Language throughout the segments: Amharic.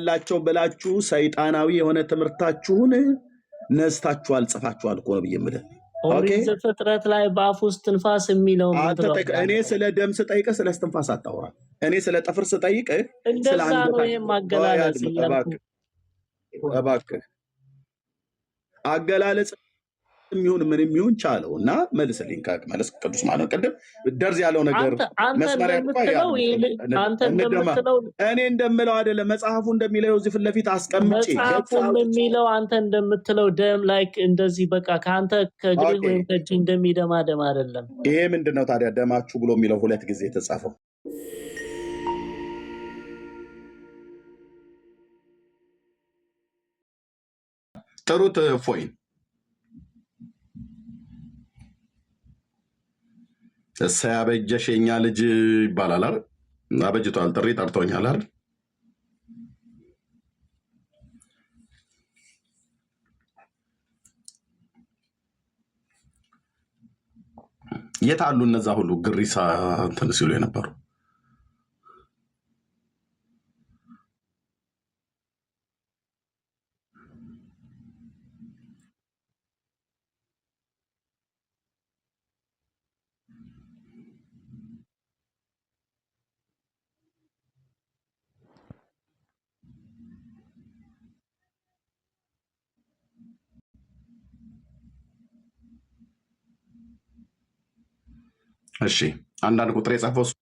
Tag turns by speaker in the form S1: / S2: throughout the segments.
S1: አላቸው ብላችሁ ሰይጣናዊ የሆነ ትምህርታችሁን ነስታችኋል ጽፋችኋል እኮ ነው ብዬምልህ። ኦኬ
S2: ዘፍጥረት ላይ በአፍ ውስጥ ትንፋስ የሚለው
S1: እኔ ስለ ደም ስጠይቅህ ስለ እስትንፋስ አታውራ። እኔ ስለ ጥፍር ስጠይቅህ ስለ አንገት
S2: ማገላለጽ
S1: እባክህ አገላለጽ የሚሆን ምን የሚሆን ቻለው እና መልስልኝ። ከመለስ ቅዱስ ማለት ቅድም ደርዝ ያለው ነገር መስመሪያ
S2: አንተ እንደምትለው
S1: እኔ እንደምለው አይደለም መጽሐፉ እንደሚለው እዚህ ፊት ለፊት አስቀምጬ
S2: መጽሐፉ የሚለው አንተ እንደምትለው ደም ላይክ እንደዚህ በቃ ካንተ ከግሪክ ወይም ከእጅ እንደሚደማ ደም አይደለም።
S1: ይሄ ምንድነው ታዲያ ደማችሁ ብሎ የሚለው ሁለት ጊዜ የተጻፈው? ጥሩት ፎይን እሰይ አበጀሽ የኛ ልጅ ይባላል አይደል? አበጅቷል። ጥሪ ጠርቶኛል አይደል? የት አሉ እነዛ ሁሉ ግሪሳ እንትን ሲሉ የነበሩ? እሺ አንዳንድ ቁጥር የጻፈው እሱ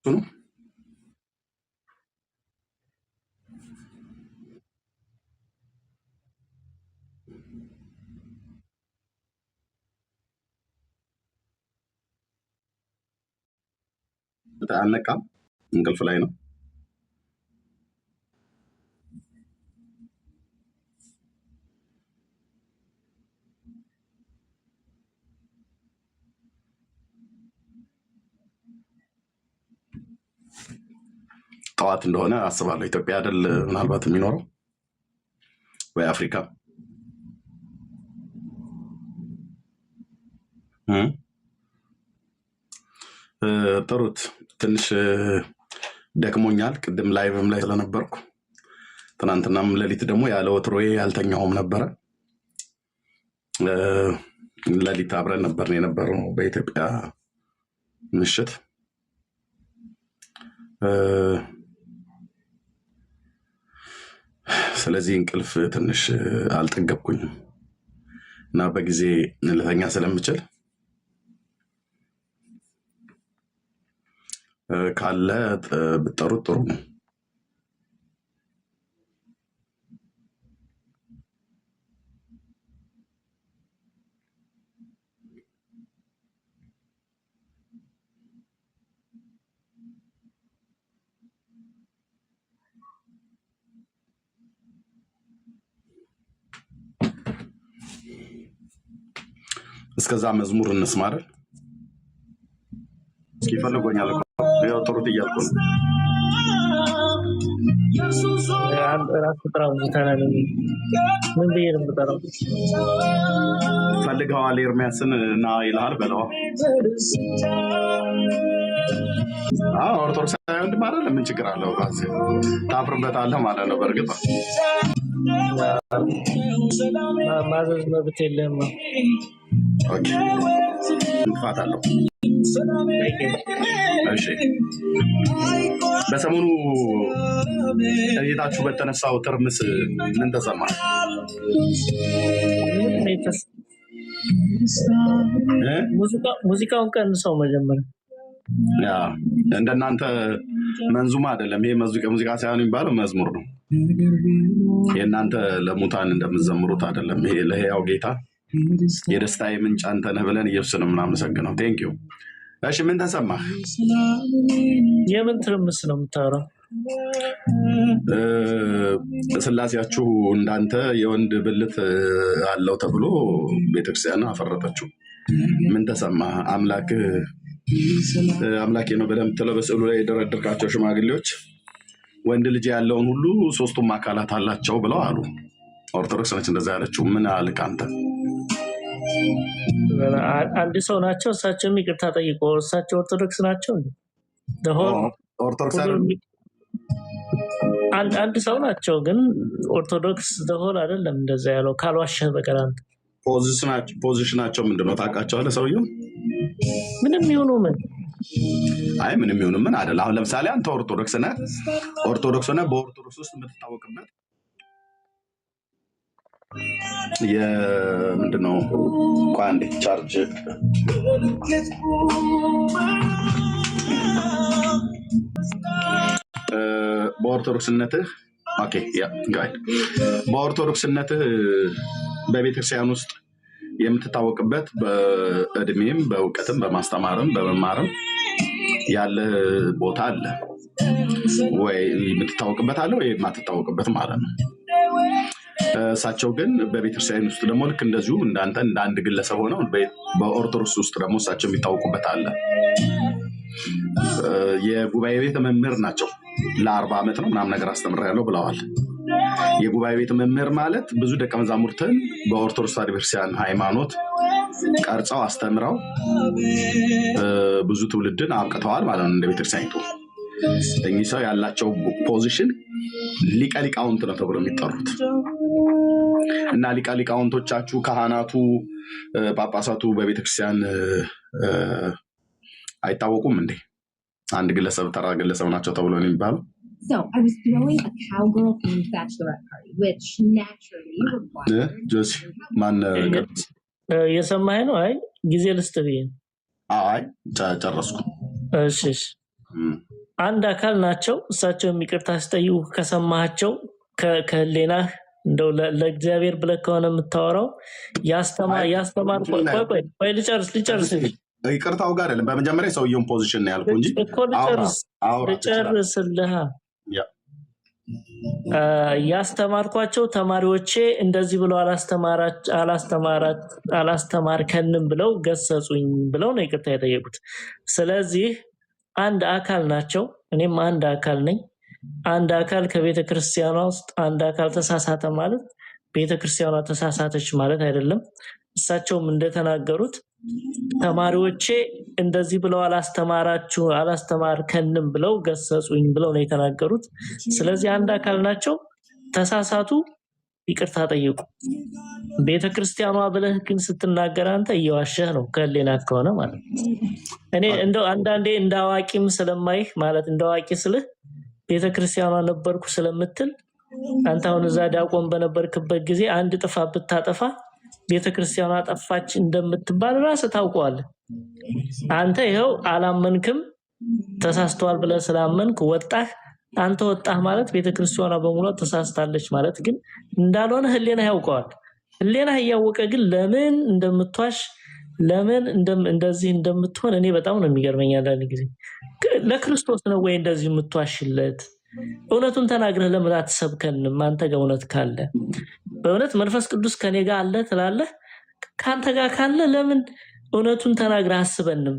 S1: ነው። አልነቃም፣ እንቅልፍ ላይ ነው። ጠዋት እንደሆነ አስባለሁ። ኢትዮጵያ አይደል ምናልባት የሚኖረው ወይ አፍሪካ? ጥሩት። ትንሽ ደክሞኛል። ቅድም ላይቭም ላይ ስለነበርኩ ትናንትናም ሌሊት ደግሞ ያለ ወትሮዬ ያልተኛውም ነበረ። ሌሊት አብረን ነበር የነበረው በኢትዮጵያ ምሽት። ስለዚህ እንቅልፍ ትንሽ አልጠገብኩኝም እና በጊዜ ልተኛ ስለምችል ካለ ብጠሩት ጥሩ ነው። እስከዛ መዝሙር እንስማ አይደል? እስኪ ፈልጎኛል እኮ ያው ጥሩት እያልኩ ነው።
S2: ራሱ ጥራው ይታላል። ምን ብዬ ነው የምጠራው?
S1: ፈልገዋል ኤርሚያስን እና ይልሃል በለው። ኦርቶዶክስ ወንድም አይደል? ምን ችግር አለው? ታፍርበታለህ ማለት ነው። በእርግጥ
S2: ማዘዝ መብት የለም።
S1: ኦኬ እንፋት አለው። እሺ በሰሞኑ እይታችሁ በተነሳው ትርምስ ምን ተሰማ?
S2: ሙዚቃውን ቀንሰው መጀመሪያ
S1: እንደናንተ መንዙማ አይደለም። ይሄ ሙዚቃ ሳይሆን የሚባለው መዝሙር ነው። የእናንተ ለሙታን እንደምትዘምሩት አይደለም። ይሄ ለሕያው ጌታ የደስታዬ ምንጭ አንተ ነህ ብለን ኢየሱስን የምናመሰግነው። ቴንኪው። እሺ ምን ተሰማህ?
S2: የምን ትርምስ ነው የምታወራው?
S1: ስላሴያችሁ እንዳንተ የወንድ ብልት አለው ተብሎ ቤተክርስቲያን አፈረጠችው። ምን ተሰማህ? አምላኬ ነው ብለህ የምትለው በስዕሉ ላይ የደረደርካቸው ሽማግሌዎች ወንድ ልጅ ያለውን ሁሉ ሶስቱም አካላት አላቸው ብለው አሉ። ኦርቶዶክስ ነች እንደዛ ያለችው። ምን አልክ አንተ?
S2: አንድ ሰው ናቸው። እሳቸውም ይቅርታ ጠይቆ እሳቸው ኦርቶዶክስ ናቸው።
S1: ኦርቶዶክስ
S2: አንድ ሰው ናቸው፣ ግን ኦርቶዶክስ ዘሆል አይደለም እንደዛ ያለው ካልዋሸህ በቀር አንተ።
S1: ፖዚሽናቸው ምንድን ነው ታውቃቸዋለህ? ሰውየው
S2: ምንም ይሁኑ ምን
S1: አይ ምንም ይሁን ምን አይደል። አሁን ለምሳሌ አንተ ኦርቶዶክስ ነህ፣ በኦርቶዶክስ ውስጥ የምትታወቅበት የምንድን ነው? ቆይ አንዴ ቻርጅ በኦርቶዶክስነትህ ኦኬ ያ ጋይድ በኦርቶዶክስነትህ በቤተክርስቲያን ውስጥ የምትታወቅበት በእድሜም በእውቀትም በማስተማርም በመማርም ያለ ቦታ አለ ወይ? የምትታወቅበት አለ ወይ የማትታወቅበት ማለት ነው። እሳቸው ግን በቤተክርስቲያን ውስጥ ደግሞ ልክ እንደዚሁ እንዳንተ እንደ አንድ ግለሰብ ሆነው በኦርቶዶክስ ውስጥ ደግሞ እሳቸው የሚታወቁበት አለ። የጉባኤ ቤት መምህር ናቸው። ለ40 ዓመት ነው ምናምን ነገር አስተምሬያለሁ ብለዋል። የጉባኤ ቤት መምህር ማለት ብዙ ደቀ መዛሙርትን በኦርቶዶክስ ተዋሕዶ ቤተክርስቲያን ሃይማኖት ቀርጸው አስተምረው ብዙ ትውልድን አብቅተዋል ማለት ነው። እንደ ቤተክርስቲያኒቱ እኚህ ሰው ያላቸው ፖዚሽን ሊቀ ሊቃውንት ነው ተብሎ የሚጠሩት እና ሊቀ ሊቃውንቶቻችሁ ካህናቱ፣ ጳጳሳቱ በቤተክርስቲያን አይታወቁም እንዴ? አንድ ግለሰብ ተራ ግለሰብ ናቸው ተብሎ ነው የሚባለው።
S3: So I was throwing a cowgirl themed bachelorette party, which naturally required.
S2: የሰማኸኝ ነው? አይ ጊዜ ልስጥ ብዬ ነው።
S1: አይ ጨረስኩ።
S2: እሺ አንድ አካል ናቸው። እሳቸው የሚቅርታ ሲጠይቁ ከሰማሃቸው ከህሌናህ እንደው ለእግዚአብሔር ብለህ ከሆነ የምታወራው ያስተማር ቆይ ልጨርስ
S1: ይቅርታው ጋር አይደለም። በመጀመሪያ ሰውየውን ፖዚሽን ነው ያልኩ እንጂ
S2: እኮ ልጨርስልህ። ያስተማርኳቸው ተማሪዎቼ እንደዚህ ብለው አላስተማርከንም ብለው ገሰጹኝ ብለው ነው ይቅርታ የጠየቁት። ስለዚህ አንድ አካል ናቸው፣ እኔም አንድ አካል ነኝ። አንድ አካል ከቤተ ክርስቲያኗ ውስጥ አንድ አካል ተሳሳተ ማለት ቤተ ክርስቲያኗ ተሳሳተች ማለት አይደለም። እሳቸውም እንደተናገሩት ተማሪዎቼ እንደዚህ ብለው አላስተማርከንም ብለው ገሰጹኝ ብለው ነው የተናገሩት። ስለዚህ አንድ አካል ናቸው። ተሳሳቱ፣ ይቅርታ ጠይቁ። ቤተክርስቲያኗ ብለህ ግን ስትናገር አንተ እየዋሸህ ነው ከህሊና ከሆነ ማለት ነው። እኔ እንደው አንዳንዴ እንደ አዋቂም ስለማይህ ማለት እንደ አዋቂ ስልህ ቤተክርስቲያኗ ነበርኩ ስለምትል አንተ አሁን እዛ ዲያቆን በነበርክበት ጊዜ አንድ ጥፋት ብታጠፋ ቤተክርስቲያኗ ጠፋች እንደምትባል ራስህ ታውቀዋለህ። አንተ ይኸው አላመንክም፣ ተሳስተዋል ብለህ ስላመንክ ወጣህ። አንተ ወጣህ ማለት ቤተክርስቲያኗ በሙሉ ተሳስታለች ማለት ግን እንዳልሆነ ህሊናህ ያውቀዋል። ህሊናህ እያወቀ ግን ለምን እንደምትዋሽ ለምን እንደዚህ እንደምትሆን እኔ በጣም ነው የሚገርመኝ። አንዳንድ ጊዜ ለክርስቶስ ነው ወይ እንደዚህ የምትዋሽለት? እውነቱን ተናግረህ ለምን አትሰብከንም? አንተ ጋር እውነት ካለ በእውነት መንፈስ ቅዱስ ከኔ ጋር አለ ትላለህ። ካንተ ጋር ካለ ለምን እውነቱን ተናግረህ አስበንም?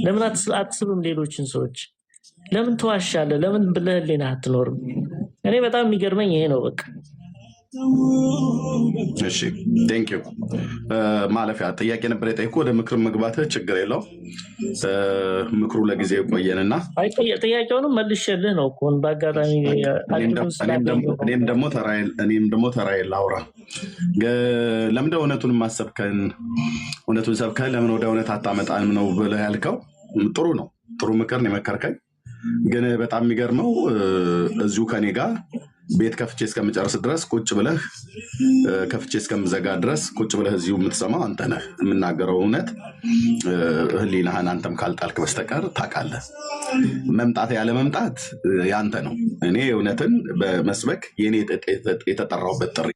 S2: ለምን አትስብም? ሌሎችን ሰዎች ለምን ተዋሻለህ? ለምን ብለህልኝ አትኖርም? እኔ በጣም የሚገርመኝ ይሄ ነው። በቃ
S1: እሺ ቴንክ ዩ። ማለፊያ ጥያቄ ነበር የጠየኩ። ወደ ምክር መግባትህ ችግር የለው። ምክሩ ለጊዜ ቆየንና
S2: ጥያቄውንም መልሼልህ ነው እኮ በአጋጣሚ
S1: እኔም ደግሞ ተራዬን ላውራ። ለምንድን እውነቱን ማሰብከን እውነቱን ሰብከን ለምን ወደ እውነት አታመጣንም ነው ብለህ ያልከው ጥሩ ነው። ጥሩ ምክር ነው የመከርከኝ። ግን በጣም የሚገርመው እዚሁ ከኔ ጋር ቤት ከፍቼ እስከምጨርስ ድረስ ቁጭ ብለህ ከፍቼ እስከምዘጋ ድረስ ቁጭ ብለህ እዚሁ የምትሰማው አንተ ነህ። የምናገረው እውነት ህሊናህን አንተም ካልጣልክ በስተቀር ታውቃለህ። መምጣት ያለ መምጣት ያንተ ነው። እኔ እውነትን በመስበክ የኔ የተጠራውበት ጥሪ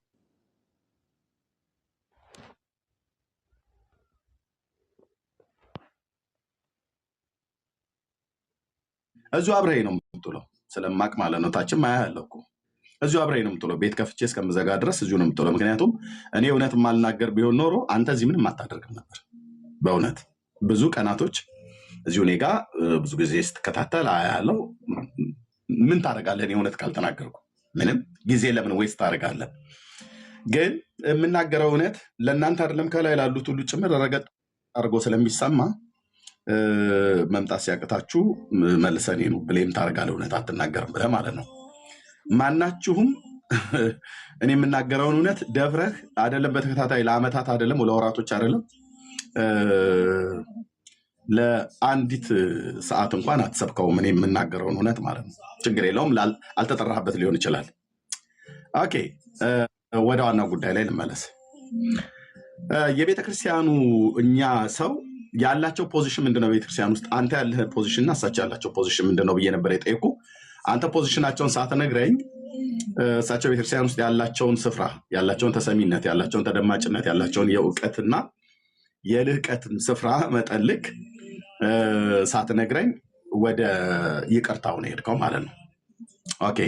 S1: እዚሁ አብረኸኝ ነው የምትውለው። ስለማቅ ማለት ነው። ታችም አያለሁ እኮ እዚሁ አብረኸኝ ነው የምትውለው። ቤት ከፍቼ እስከምዘጋ ድረስ እዚሁ ነው የምትውለው። ምክንያቱም እኔ እውነት የማልናገር ቢሆን ኖሮ አንተ እዚህ ምንም አታደርግም ነበር። በእውነት ብዙ ቀናቶች እዚሁ እኔ ጋ ብዙ ጊዜ ስትከታተል አያለው። ምን ታደርጋለህ? እኔ እውነት ካልተናገርኩ ምንም ጊዜ ለምን ወይስ ታደርጋለህ? ግን የምናገረው እውነት ለእናንተ አይደለም ከላይ ላሉት ሁሉ ጭምር ረገጥ አድርጎ ስለሚሰማ መምጣት ሲያቅታችሁ መልሰን ነው ብሌም ታደርጋለህ እውነት አትናገርም ብለህ ማለት ነው። ማናችሁም እኔ የምናገረውን እውነት ደፍረህ አይደለም በተከታታይ ለአመታት አይደለም ለወራቶች አይደለም ለአንዲት ሰዓት እንኳን አትሰብከውም። እኔ የምናገረውን እውነት ማለት ነው። ችግር የለውም አልተጠራህበት ሊሆን ይችላል። ኦኬ ወደ ዋናው ጉዳይ ላይ ልመለስ። የቤተክርስቲያኑ እኛ ሰው ያላቸው ፖዚሽን ምንድነው? ቤተክርስቲያን ውስጥ አንተ ያለህ ፖዚሽን እና እሳቸው ያላቸው ፖዚሽን ምንድነው ብዬ ነበር የጠየቁ። አንተ ፖዚሽናቸውን ሳትነግረኝ እሳቸው ቤተክርስቲያን ውስጥ ያላቸውን ስፍራ፣ ያላቸውን ተሰሚነት፣ ያላቸውን ተደማጭነት፣ ያላቸውን የእውቀትና የልህቀትን ስፍራ መጠልቅ ሳትነግረኝ ወደ ይቅርታው ነው የሄድከው ማለት ነው። ኦኬ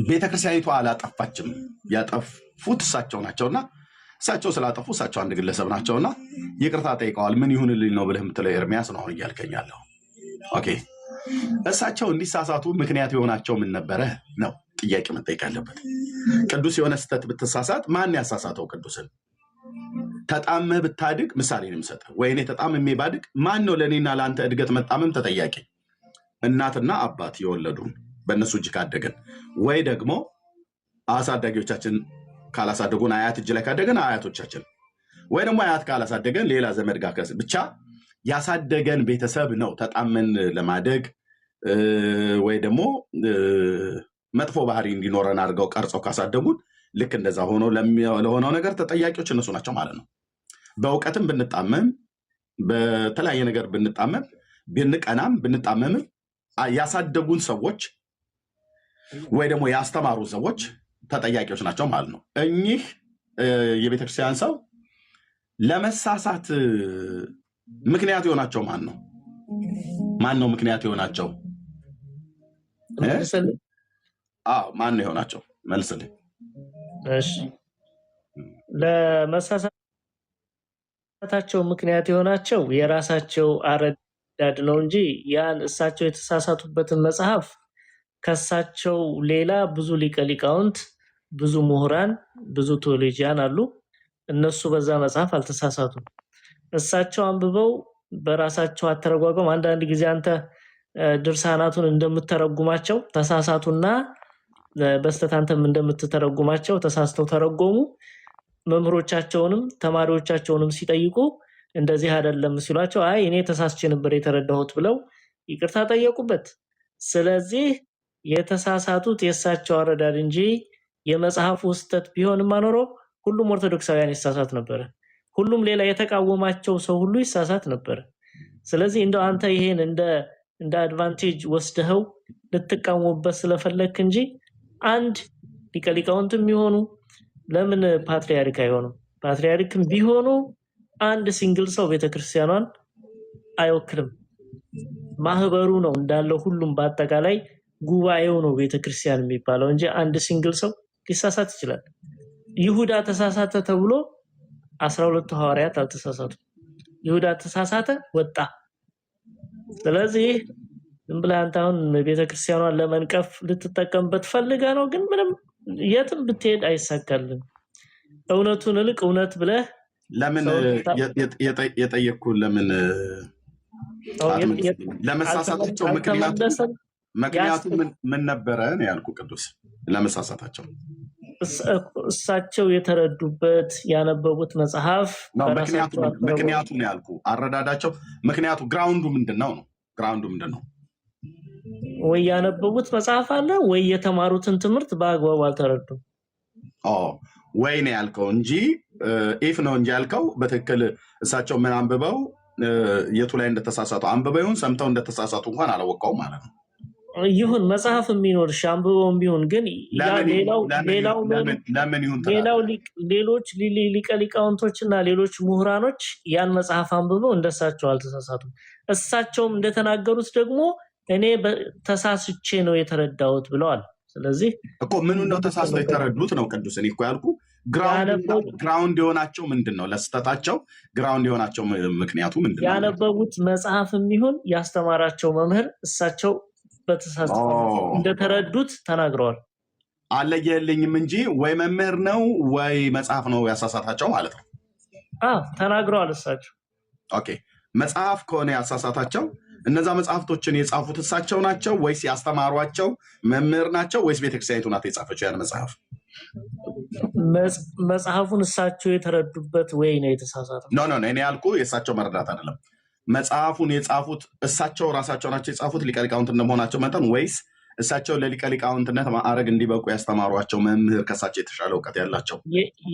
S1: ቤተክርስቲያኒቷ አላጠፋችም፣ ያጠፉት እሳቸው ናቸውና እሳቸው ስላጠፉ እሳቸው አንድ ግለሰብ ናቸውና ይቅርታ ጠይቀዋል። ምን ይሁንልኝ ነው ብለህ የምትለው ኤርሚያስ ነው አሁን እያልከኛለሁ። ኦኬ እሳቸው እንዲሳሳቱ ምክንያት የሆናቸው ምን ነበረ ነው ጥያቄ መጠየቅ ያለበት። ቅዱስ የሆነ ስህተት ብትሳሳት ማን ያሳሳተው ቅዱስን? ተጣመህ ብታድግ ምሳሌ ነው የምሰጠህ። ወይኔ ተጣምሜ ባድግ ማን ነው ለእኔና ለአንተ እድገት መጣመም ተጠያቂ? እናትና አባት የወለዱን በእነሱ እጅ ካደገን፣ ወይ ደግሞ አሳዳጊዎቻችን ካላሳደጉን አያት እጅ ላይ ካደገን አያቶቻችን፣ ወይ ደግሞ አያት ካላሳደገን ሌላ ዘመድ ጋር ብቻ ያሳደገን ቤተሰብ ነው ተጣመን ለማደግ ወይ ደግሞ መጥፎ ባህሪ እንዲኖረን አድርገው ቀርጸው ካሳደጉን ልክ እንደዛ ሆኖ ለሆነው ነገር ተጠያቂዎች እነሱ ናቸው ማለት ነው። በእውቀትም ብንጣመም በተለያየ ነገር ብንጣመም ብንቀናም ብንጣመምም ያሳደጉን ሰዎች ወይ ደግሞ ያስተማሩ ሰዎች ተጠያቂዎች ናቸው ማለት ነው። እኚህ የቤተክርስቲያን ሰው ለመሳሳት ምክንያት የሆናቸው ማን ነው? ማን ነው ምክንያት የሆናቸው? ማን ነው የሆናቸው? መልስልኝ።
S2: እሺ ለመሳሳታቸው ምክንያት የሆናቸው የራሳቸው አረዳድ ነው እንጂ ያን እሳቸው የተሳሳቱበትን መጽሐፍ ከሳቸው ሌላ ብዙ ሊቀ ሊቃውንት፣ ብዙ ምሁራን፣ ብዙ ቴዎሎጂያን አሉ። እነሱ በዛ መጽሐፍ አልተሳሳቱም። እሳቸው አንብበው በራሳቸው አተረጓጎም አንዳንድ ጊዜ አንተ ድርሳናቱን እንደምትተረጉማቸው ተሳሳቱና በስተት አንተም እንደምትተረጉማቸው ተሳስተው ተረጎሙ። መምህሮቻቸውንም ተማሪዎቻቸውንም ሲጠይቁ እንደዚህ አይደለም ሲሏቸው አይ እኔ ተሳስቼ ነበር የተረዳሁት ብለው ይቅርታ ጠየቁበት። ስለዚህ የተሳሳቱት የእሳቸው አረዳድ እንጂ የመጽሐፉ ስህተት ቢሆንም አኖሮ ሁሉም ኦርቶዶክሳውያን ይሳሳት ነበር። ሁሉም ሌላ የተቃወማቸው ሰው ሁሉ ይሳሳት ነበር። ስለዚህ እንደው አንተ ይሄን እንደ አድቫንቴጅ ወስደኸው ልትቃወሙበት ስለፈለክ እንጂ አንድ ሊቀ ሊቃውንትም ቢሆኑ ለምን ፓትሪያርክ አይሆኑም? ፓትሪያርክም ቢሆኑ አንድ ሲንግል ሰው ቤተክርስቲያኗን አይወክልም። ማህበሩ ነው እንዳለው ሁሉም በአጠቃላይ ጉባኤው ነው ቤተክርስቲያን የሚባለው እንጂ አንድ ሲንግል ሰው ሊሳሳት ይችላል። ይሁዳ ተሳሳተ ተብሎ 12 ሐዋርያት አልተሳሳቱም። ይሁዳ ተሳሳተ ወጣ። ስለዚህ ዝም ብለህ አንተ አሁን ቤተክርስቲያኗን ለመንቀፍ ልትጠቀምበት ፈልጋ ነው፣ ግን ምንም የትም ብትሄድ አይሳካልም። እውነቱን እልቅ እውነት ብለህ
S1: ለምን የጠየቅኩህ ለምን ለመሳሳታቸው ምክንያቱ ምን ነበረ ነው ያልኩ። ቅዱስ ለመሳሳታቸው እሳቸው
S2: የተረዱበት ያነበቡት መጽሐፍ
S1: ምክንያቱ ነው ያልኩ። አረዳዳቸው ምክንያቱ ግራውንዱ ምንድነው ነው? ግራውንዱ ምንድነው?
S2: ወይ ያነበቡት መጽሐፍ አለ ወይ የተማሩትን ትምህርት በአግባቡ አልተረዱም።
S1: ወይ ነው ያልከው እንጂ ኢፍ ነው እንጂ ያልከው በትክክል እሳቸው ምን አንብበው የቱ ላይ እንደተሳሳቱ አንብበው ይሁን ሰምተው እንደተሳሳቱ እንኳን አላወቀውም ማለት ነው።
S2: ይሁን መጽሐፍ የሚኖር ሻምብበውም ቢሆን ግን ሌሎች ሊቀ ሊቃውንቶችና ሌሎች ምሁራኖች ያን መጽሐፍ አንብበው እንደሳቸው አልተሳሳቱም። እሳቸውም እንደተናገሩት ደግሞ እኔ ተሳስቼ ነው የተረዳሁት ብለዋል። ስለዚህ
S1: እኮ ምን ነው ተሳስተው የተረዱት ነው ቅዱስ። እኔ እኮ ያልኩ ግራውንድ የሆናቸው ምንድነው? ለስተታቸው ግራውንድ የሆናቸው ምክንያቱ ምንድነው?
S2: ያነበቡት መጽሐፍም ይሁን ያስተማራቸው መምህር እሳቸው በተሳሳተ እንደተረዱት ተናግረዋል።
S1: አለየልኝም እንጂ ወይ መምህር ነው ወይ መጽሐፍ ነው ያሳሳታቸው ማለት ነው።
S2: ተናግረዋል እሳቸው።
S1: ኦኬ መጽሐፍ ከሆነ ያሳሳታቸው እነዛ መጽሐፍቶችን የጻፉት እሳቸው ናቸው ወይስ ያስተማሯቸው መምህር ናቸው ወይስ ቤተክርስቲያኒቱ ናት የጻፈችው ያን መጽሐፍ?
S2: መጽሐፉን እሳቸው የተረዱበት ወይ ነው የተሳሳተው?
S1: ኖ እኔ ያልኩ የእሳቸው መረዳት አይደለም። መጽሐፉን የጻፉት እሳቸው ራሳቸው ናቸው የጻፉት ሊቀ ሊቃውንት እንደመሆናቸው መጠን ወይስ እሳቸው ለሊቀ ሊቃውንትነት ማዕረግ እንዲበቁ ያስተማሯቸው መምህር ከእሳቸው የተሻለ እውቀት ያላቸው?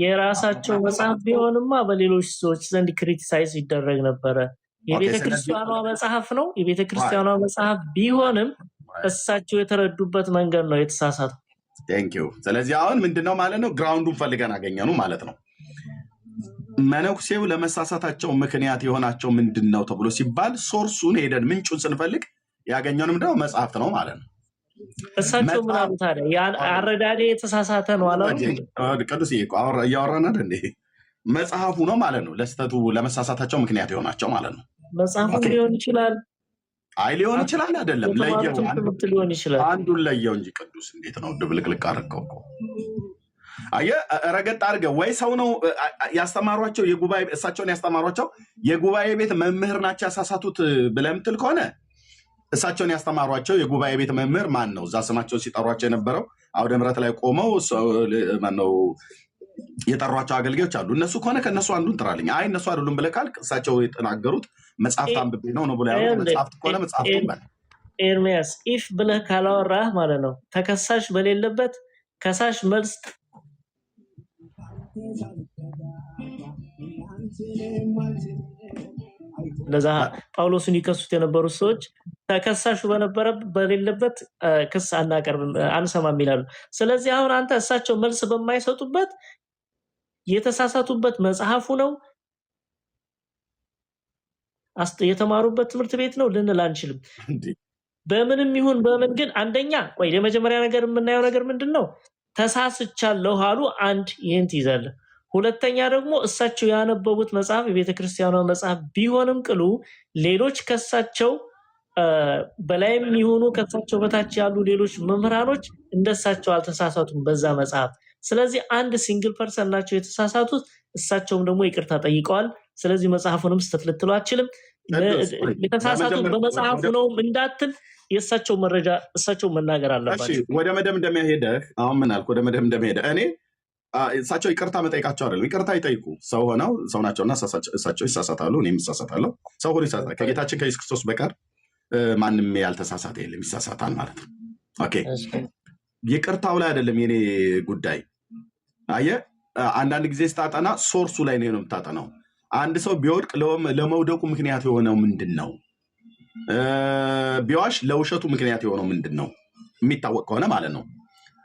S2: የራሳቸው መጽሐፍ ቢሆንማ በሌሎች ሰዎች ዘንድ ክሪቲሳይዝ ይደረግ ነበረ። የቤተክርስቲያኗ መጽሐፍ ነው። የቤተክርስቲያኗ መጽሐፍ ቢሆንም እሳቸው የተረዱበት መንገድ ነው የተሳሳተው።
S1: ቴንኪዩ። ስለዚህ አሁን ምንድነው ማለት ነው ግራውንዱን ፈልገን አገኘኑ ማለት ነው። መነኩሴው ለመሳሳታቸው ምክንያት የሆናቸው ምንድነው ተብሎ ሲባል ሶርሱን ሄደን ምንጩን ስንፈልግ ያገኘነው ምንድነው መጽሐፍት ነው ማለት ነው።
S2: እሳቸው ምን አሉ ታዲያ? አረዳዴ የተሳሳተ ነው አላሉ?
S1: ቅዱስ እያወራን አይደል እንዴ? መጽሐፉ ነው ማለት ነው ለስተቱ ለመሳሳታቸው ምክንያት የሆናቸው ማለት ነው።
S2: መጽሐፉ ሊሆን ይችላል።
S1: አይ ሊሆን ይችላል አይደለም፣ ለየው
S2: ሊሆን ይችላል።
S1: አንዱን ለየው እንጂ ቅዱስ እንዴት ነው ድብልቅልቅ አድርገው እኮ አየህ፣ ረገጥ አድርገው ወይ ሰው ነው ያስተማሯቸው የጉባኤ እሳቸውን ያስተማሯቸው የጉባኤ ቤት መምህር ናቸው ያሳሳቱት ብለህ የምትል ከሆነ እሳቸውን ያስተማሯቸው የጉባኤ ቤት መምህር ማን ነው? እዛ ስማቸውን ሲጠሯቸው የነበረው አውደ ምሕረት ላይ ቆመው ማነው የጠሯቸው አገልጋዮች አሉ። እነሱ ከሆነ ከነሱ አንዱን ጥራልኝ። አይ እነሱ አይደሉም ብለህ ካልክ እሳቸው የተናገሩት መጽሐፍት አንብቤ ነው ብሎ ያሉት መጽሐፍት ከሆነ መጽሐፍቱን በል።
S2: ኤርሚያስ ኢፍ ብለህ ካላወራህ ማለት ነው ተከሳሽ በሌለበት ከሳሽ መልስ ለዛ ጳውሎስን ይከሱት የነበሩት ሰዎች ተከሳሹ በሌለበት ክስ አናቀርብም አንሰማም ይላሉ። ስለዚህ አሁን አንተ እሳቸው መልስ በማይሰጡበት የተሳሳቱበት መጽሐፉ ነው የተማሩበት ትምህርት ቤት ነው ልንል አንችልም። በምንም ይሁን በምን ግን አንደኛ ቆይ የመጀመሪያ ነገር የምናየው ነገር ምንድነው? ተሳስቻለሁ አሉ። አንድ ይህን ትይዛለህ። ሁለተኛ ደግሞ እሳቸው ያነበቡት መጽሐፍ የቤተክርስቲያኗ መጽሐፍ ቢሆንም ቅሉ ሌሎች ከሳቸው በላይም ይሁኑ ከሳቸው በታች ያሉ ሌሎች መምህራኖች እንደሳቸው አልተሳሳቱም በዛ መጽሐፍ። ስለዚህ አንድ ሲንግል ፐርሰን ናቸው የተሳሳቱት። እሳቸውም ደግሞ ይቅርታ ጠይቀዋል። ስለዚህ መጽሐፉንም ስተት ልትሉ አትችልም። የተሳሳቱት በመጽሐፉ ነው እንዳትል የእሳቸው መረጃ እሳቸው መናገር አለባቸው።
S1: ወደ መደምደሚያ ሄደህ አሁን ምን አልክ? ወደ መደምደሚያ ሄደህ እኔ እሳቸው ይቅርታ መጠይቃቸው አይደለም። ይቅርታ ይጠይቁ። ሰው ሆነው ሰው ናቸውና እሳቸው ይሳሳታሉ፣ እኔም እሳሳታለሁ። ሰው ሁሉ ይሳሳታል። ከጌታችን ከኢየሱስ ክርስቶስ በቀር ማንም ያልተሳሳተ የለም፣ ይሳሳታል ማለት ነው። ኦኬ ይቅርታው ላይ አይደለም የኔ ጉዳይ። አየህ አንዳንድ ጊዜ ስታጠና ሶርሱ ላይ ነው የምታጠናው። አንድ ሰው ቢወድቅ ለመውደቁ ምክንያት የሆነው ምንድን ነው? ቢዋሽ ለውሸቱ ምክንያት የሆነው ምንድን ነው? የሚታወቅ ከሆነ ማለት ነው።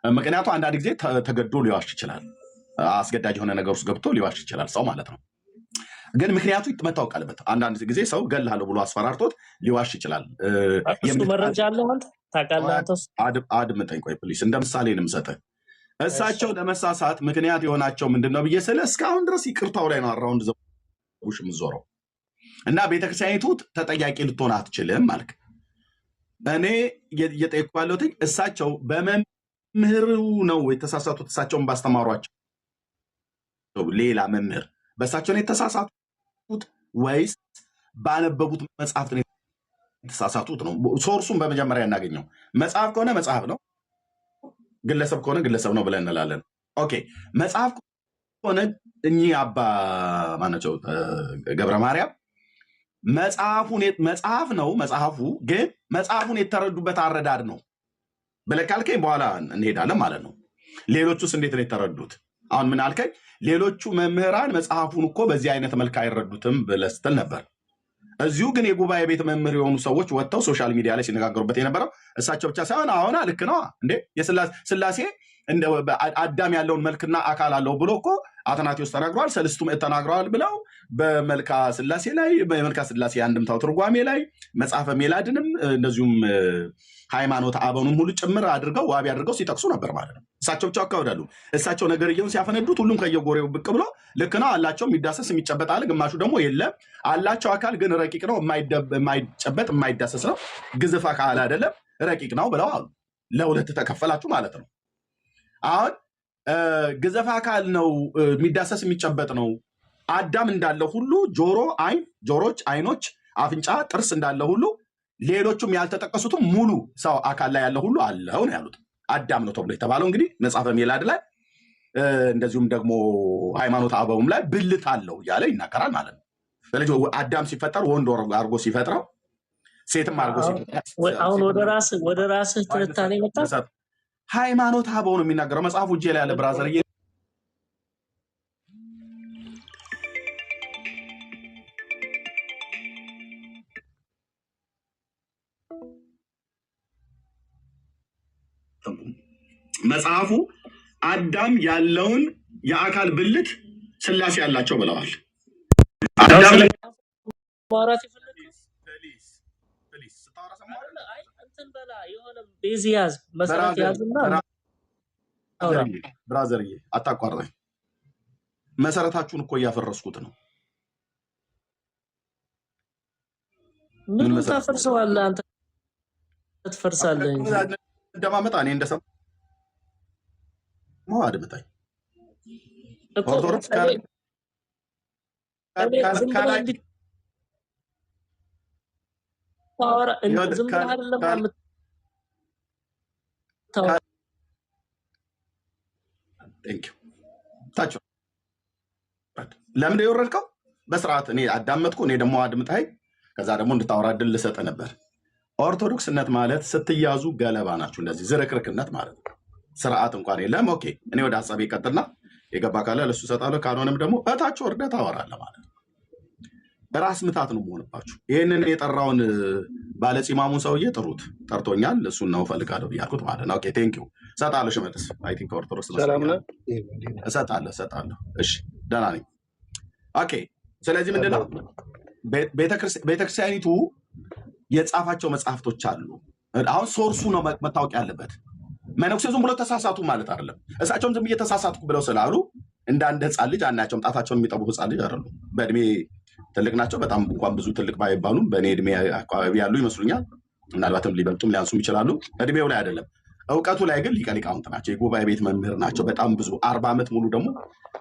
S1: ምክንያቱ አንዳንድ ጊዜ ተገዶ ሊዋሽ ይችላል። አስገዳጅ የሆነ ነገር ውስጥ ገብቶ ሊዋሽ ይችላል ሰው ማለት ነው። ግን ምክንያቱ መታወቅ አለበት። አንዳንድ ጊዜ ሰው እገልሃለሁ ብሎ አስፈራርቶት ሊዋሽ ይችላል።
S2: እሱ መረጃ አለ አንተ ታውቃለህ?
S1: አድምጠኝ ቆይ ፕሊስ፣ እንደ ምሳሌ ልምሰጥህ። እሳቸው ለመሳሳት ምክንያት የሆናቸው ምንድን ነው ብዬ ስለ እስካሁን ድረስ ይቅርታው ላይ ነው አራውንድ ዘቡሽ የምዞረው እና ቤተክርስቲያኒቱ ተጠያቂ ልትሆን አትችልም አልክ። እኔ እየጠየኩ ያለሁት እሳቸው በመምህሩ ነው የተሳሳቱት? እሳቸውን ባስተማሯቸው ሌላ መምህር በእሳቸው ነው የተሳሳቱት ወይስ ባነበቡት መጽሐፍት ነው የተሳሳቱት? ነው ሶርሱን በመጀመሪያ እናገኘው። መጽሐፍ ከሆነ መጽሐፍ ነው፣ ግለሰብ ከሆነ ግለሰብ ነው ብለን እንላለን። ኦኬ መጽሐፍ ከሆነ እኚህ አባ ማናቸው ገብረ ማርያም መጽሐፍ ነው። መጽሐፉ ግን መጽሐፉን የተረዱበት አረዳድ ነው ብለህ ካልከኝ በኋላ እንሄዳለን ማለት ነው። ሌሎቹስ እንዴት ነው የተረዱት? አሁን ምን አልከኝ? ሌሎቹ መምህራን መጽሐፉን እኮ በዚህ አይነት መልክ አይረዱትም ብለህ ስትል ነበር። እዚሁ ግን የጉባኤ ቤት መምህር የሆኑ ሰዎች ወጥተው ሶሻል ሚዲያ ላይ ሲነጋገሩበት የነበረው እሳቸው ብቻ ሳይሆን አሁን ልክ ነው እንዴ የስላሴ አዳም ያለውን መልክና አካል አለው ብሎ እኮ አትናቴዎስ ተናግረዋል፣ ሰልስቱ ምዕት ተናግረዋል ብለው በመልካ ስላሴ ላይ በመልካ ስላሴ አንድምታው ትርጓሜ ላይ መጽሐፈ ሜላድንም እንደዚሁም ሃይማኖት አበኑም ሁሉ ጭምር አድርገው ዋቢ አድርገው ሲጠቅሱ ነበር ማለት ነው። እሳቸው ብቻ አካወዳሉ። እሳቸው ነገርየውን ሲያፈነዱት ሁሉም ከየጎሬው ብቅ ብሎ ልክ ነው አላቸው፣ የሚዳሰስ የሚጨበጥ አለ። ግማሹ ደግሞ የለም አላቸው አካል ግን ረቂቅ ነው፣ የማይጨበጥ የማይዳሰስ ነው፣ ግዝፍ አካል አይደለም ረቂቅ ነው ብለው አሉ። ለሁለት ተከፈላችሁ ማለት ነው። አሁን ግዘፍ አካል ነው፣ የሚዳሰስ የሚጨበጥ ነው አዳም እንዳለው ሁሉ ጆሮች፣ አይኖች፣ አፍንጫ፣ ጥርስ እንዳለው ሁሉ ሌሎቹም ያልተጠቀሱትም ሙሉ ሰው አካል ላይ ያለው ሁሉ አለው ነው ያሉት። አዳም ነው ተብሎ የተባለው እንግዲህ መጽሐፈ ሜላድ ላይ እንደዚሁም ደግሞ ሃይማኖተ አበውም ላይ ብልት አለው እያለ ይናገራል ማለት ነው። ስለዚህ አዳም ሲፈጠር ወንድ አድርጎ ሲፈጥረው ሴትም አድርጎ ሲፈጥረው
S2: አሁን ወደ ራስህ ትንታኔ መጣ።
S1: ሃይማኖተ አበው ነው የሚናገረው። መጽሐፉ እጄ ላይ ያለ ብራዘር መጽሐፉ አዳም ያለውን የአካል ብልት ስላሴ ያላቸው ብለዋል። አዳም
S2: ማውራት ይፈልጋል። እንትን በላ የሆነ ቤዝ ያዝ መሰረት ያዝና
S1: ብራዘርዬ አታቋርጠኝ። መሰረታችሁን እኮ እያፈረስኩት ነው።
S2: ምን ታፈርሰዋለህ አንተ? ትፈርሳለህ እንጂ
S1: እንደማመጣ እኔ እንደሰማሁ አድምጠኝ። ኦርቶዶክስ ለምን የወረድከው? በስርዓት እኔ አዳመጥኩ። እኔ ደግሞ አድምጠኝ፣ ከዛ ደግሞ እንድታወራ እድል ልሰጥ ነበር። ኦርቶዶክስነት ማለት ስትያዙ ገለባ ናችሁ። እንደዚህ ዝርክርክነት ማለት ነው። ስርዓት እንኳን የለም። ኦኬ፣ እኔ ወደ ሀሳቤ ቀጥልና የገባ ካለ ለሱ እሰጣለሁ፣ ካልሆነም ደግሞ እታች ወርደህ ታወራለህ ማለት ነው። ራስ ምታት ነው መሆንባችሁ። ይህንን የጠራውን ባለጺማሙን ሰውዬ ጥሩት፣ ጠርቶኛል፣ እሱን ነው እፈልጋለሁ ብያልኩት ማለት ነው። ኦኬ ቴንክ ዩ። እሰጣለሁ። ሽመልስ አይ ቲንክ ኦርቶዶክስ እሰጣለሁ። እሺ ደህና ነኝ። ኦኬ ስለዚህ ምንድነው ቤተክርስቲያኒቱ የጻፋቸው መጽሐፍቶች አሉ። አሁን ሶርሱ ነው መታወቅ ያለበት። መነኩሴ ዝም ብሎ ተሳሳቱ ማለት አይደለም። እሳቸውም ዝም ብዬ ተሳሳትኩ ብለው ስላሉ እንደ አንድ ህፃን ልጅ አናያቸውም። ጣታቸውን የሚጠቡ ህፃን ልጅ አይደሉም። በእድሜ ትልቅ ናቸው። በጣም እንኳን ብዙ ትልቅ ባይባሉም በእኔ እድሜ አካባቢ ያሉ ይመስሉኛል። ምናልባትም ሊበልጡም ሊያንሱም ይችላሉ። እድሜው ላይ አይደለም፣ እውቀቱ ላይ ግን ሊቀ ሊቃውንት ናቸው። የጉባኤ ቤት መምህር ናቸው። በጣም ብዙ 40 ዓመት ሙሉ ደግሞ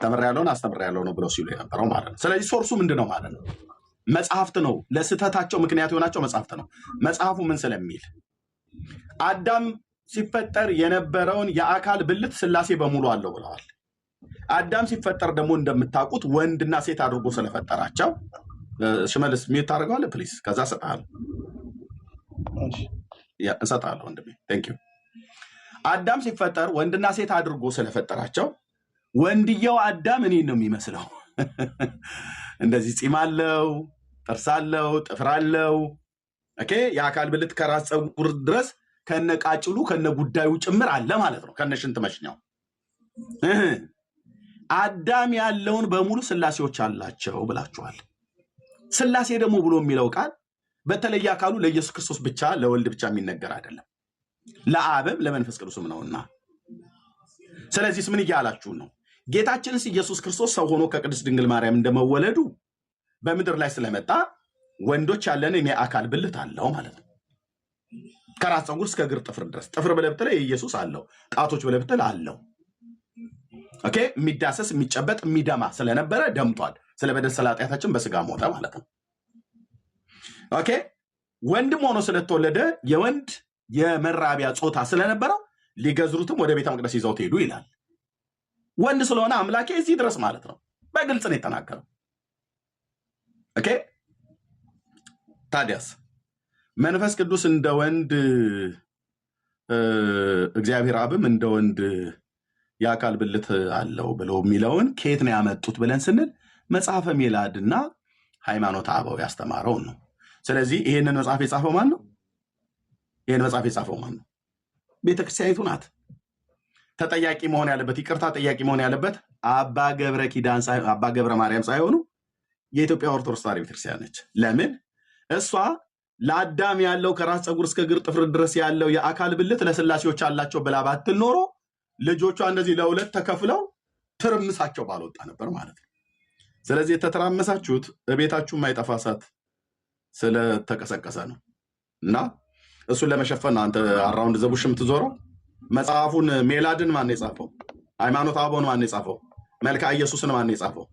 S1: ተምሬያለሁ አስተምሬያለሁ ነው ብለው ሲሉ የነበረው ማለት ነው። ስለዚህ ሶርሱ ምንድን ነው ማለት ነው? መጽሐፍት ነው። ለስህተታቸው ምክንያት የሆናቸው መጽሐፍት ነው። መጽሐፉ ምን ስለሚል አዳም ሲፈጠር የነበረውን የአካል ብልት ስላሴ በሙሉ አለው ብለዋል። አዳም ሲፈጠር ደግሞ እንደምታውቁት ወንድና ሴት አድርጎ ስለፈጠራቸው ሽመልስ ሚዩት ታደርገዋለህ ፕሊዝ። ከዛ እሰጥሃለሁ ወንድሜ ቴንክ ዩ። አዳም ሲፈጠር ወንድና ሴት አድርጎ ስለፈጠራቸው ወንድየው አዳም እኔን ነው የሚመስለው። እንደዚህ ፂም አለው፣ ጥርስ አለው፣ ጥፍር አለው። ኦኬ የአካል ብልት ከራስ ፀጉር ድረስ ከነቃጭሉ ከነጉዳዩ ጭምር አለ ማለት ነው። ከነሽንት መሽኛው አዳም ያለውን በሙሉ ስላሴዎች አላቸው ብላችኋል። ስላሴ ደግሞ ብሎ የሚለው ቃል በተለየ አካሉ ለኢየሱስ ክርስቶስ ብቻ ለወልድ ብቻ የሚነገር አይደለም፣ ለአብም ለመንፈስ ቅዱስም ነውና። ስለዚህ ምን እያላችሁ ነው? ጌታችንስ ኢየሱስ ክርስቶስ ሰው ሆኖ ከቅድስት ድንግል ማርያም እንደመወለዱ በምድር ላይ ስለመጣ ወንዶች ያለንን የአካል ብልት አለው ማለት ነው። ከራስ ፀጉር እስከ እግር ጥፍር ድረስ። ጥፍር ብለህ ብትል ኢየሱስ አለው፣ ጣቶች ብለህ ብትል አለው። ኦኬ የሚዳሰስ የሚጨበጥ የሚደማ ስለነበረ ደምቷል። ስለ በደል ስለ ኃጢአታችን በስጋ ሞተ ማለት ነው። ኦኬ ወንድም ሆኖ ስለተወለደ የወንድ የመራቢያ ጾታ ስለነበረው ሊገዝሩትም ወደ ቤተ መቅደስ ይዘውት ሄዱ ይላል። ወንድ ስለሆነ አምላኬ እዚህ ድረስ ማለት ነው። በግልጽ ነው የተናገረው። ኦኬ ታዲያስ መንፈስ ቅዱስ እንደ ወንድ እግዚአብሔር አብም እንደ ወንድ የአካል ብልት አለው ብለው የሚለውን ከየት ነው ያመጡት ብለን ስንል መጽሐፈ ሜላድና ሃይማኖተ አበው ያስተማረውን ነው። ስለዚህ ይሄንን መጽሐፍ የጻፈው ማን ነው? ይሄን መጽሐፍ የጻፈው ማን ነው? ቤተክርስቲያኒቱ ናት። ተጠያቂ መሆን ያለበት ይቅርታ ጠያቂ መሆን ያለበት አባ ገብረ ማርያም ሳይሆኑ የኢትዮጵያ ኦርቶዶክስ ተዋሕዶ ቤተክርስቲያን ነች። ለምን? እሷ ለአዳም ያለው ከራስ ፀጉር እስከ እግር ጥፍር ድረስ ያለው የአካል ብልት ለስላሴዎች አላቸው ብላ ባትል ኖሮ ልጆቿ እንደዚህ ለሁለት ተከፍለው ትርምሳቸው ባልወጣ ነበር ማለት ነው። ስለዚህ የተተራመሳችሁት ቤታችሁ የማይጠፋ እሳት ስለተቀሰቀሰ ነው እና እሱን ለመሸፈን አንተ አራውንድ ዘቡሽ የምትዞረው። መጽሐፉን ሜላድን ማን የጻፈው? ሃይማኖተ አበውን ማን የጻፈው? መልክዓ ኢየሱስን ማን የጻፈው?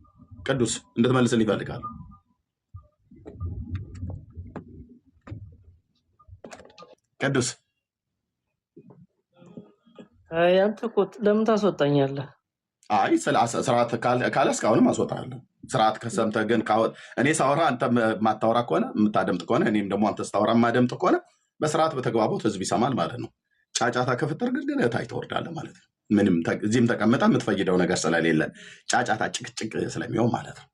S1: ቅዱስ እንድትመልስልኝ ይፈልጋል። ቅዱስ
S2: አንተ እኮ ለምን ታስወጣኛለህ?
S1: አይ ስርዓት ካለ እስካሁንም አስወጣለሁ። ስርዓት ከሰምተህ ግን እኔ ሳወራ አንተ ማታወራ ከሆነ የምታደምጥ ከሆነ እኔም ደግሞ አንተ ስታወራ የማደምጥ ከሆነ በስርዓት በተግባቦት ህዝብ ይሰማል ማለት ነው። ጫጫታ ከፍጠር ግን እታይ ትወርዳለህ ማለት ነው። ምንም እዚህም ተቀምጠ የምትፈይደው ነገር ስለሌለ ጫጫታ ጭቅጭቅ ስለሚሆን ማለት ነው።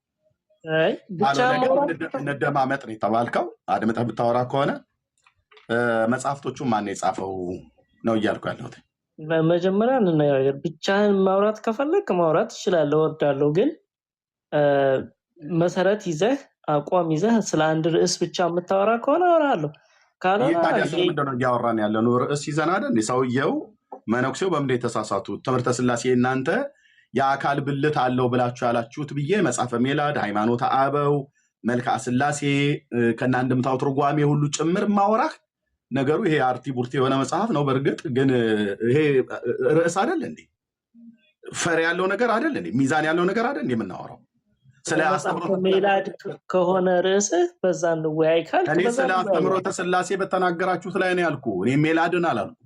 S1: እንደማመጥ ነው የተባልከው። አድምጠህ የምታወራ ከሆነ መጽሐፍቶቹን ማን የጻፈው ነው እያልኩ ያለሁት።
S2: መጀመሪያ እንነጋገር። ብቻህን ማውራት ከፈለክ ማውራት ትችላለህ፣ እወርዳለሁ። ግን መሰረት ይዘህ አቋም ይዘህ ስለ አንድ ርዕስ ብቻ የምታወራ ከሆነ አወራለሁ።
S1: ምንድነው እያወራን ያለ ነው? ርዕስ ይዘን አይደል? ሰውየው መነኩሴው በምንድን የተሳሳቱት ትምህርተ ስላሴ እናንተ የአካል ብልት አለው ብላችሁ ያላችሁት ብዬ መጽሐፈ ሜላድ፣ ሃይማኖተ አበው፣ መልክዓ ስላሴ ከእናንድምታው ትርጓሜ ሁሉ ጭምር ማወራህ ነገሩ ይሄ አርቲ ቡርቲ የሆነ መጽሐፍ ነው። በእርግጥ ግን ይሄ ርዕስ አይደል እንዴ? ፈር ያለው ነገር አይደል እንዴ? ሚዛን ያለው ነገር አይደል እንዴ የምናወራው? ስለ
S2: ሜላድ ከሆነ ርዕስ በዛ እንወያይ ካልክ
S1: እኔ ስለ አስተምሮተ ስላሴ በተናገራችሁት ላይ ነው ያልኩ። እኔ ሜላድን አላልኩ።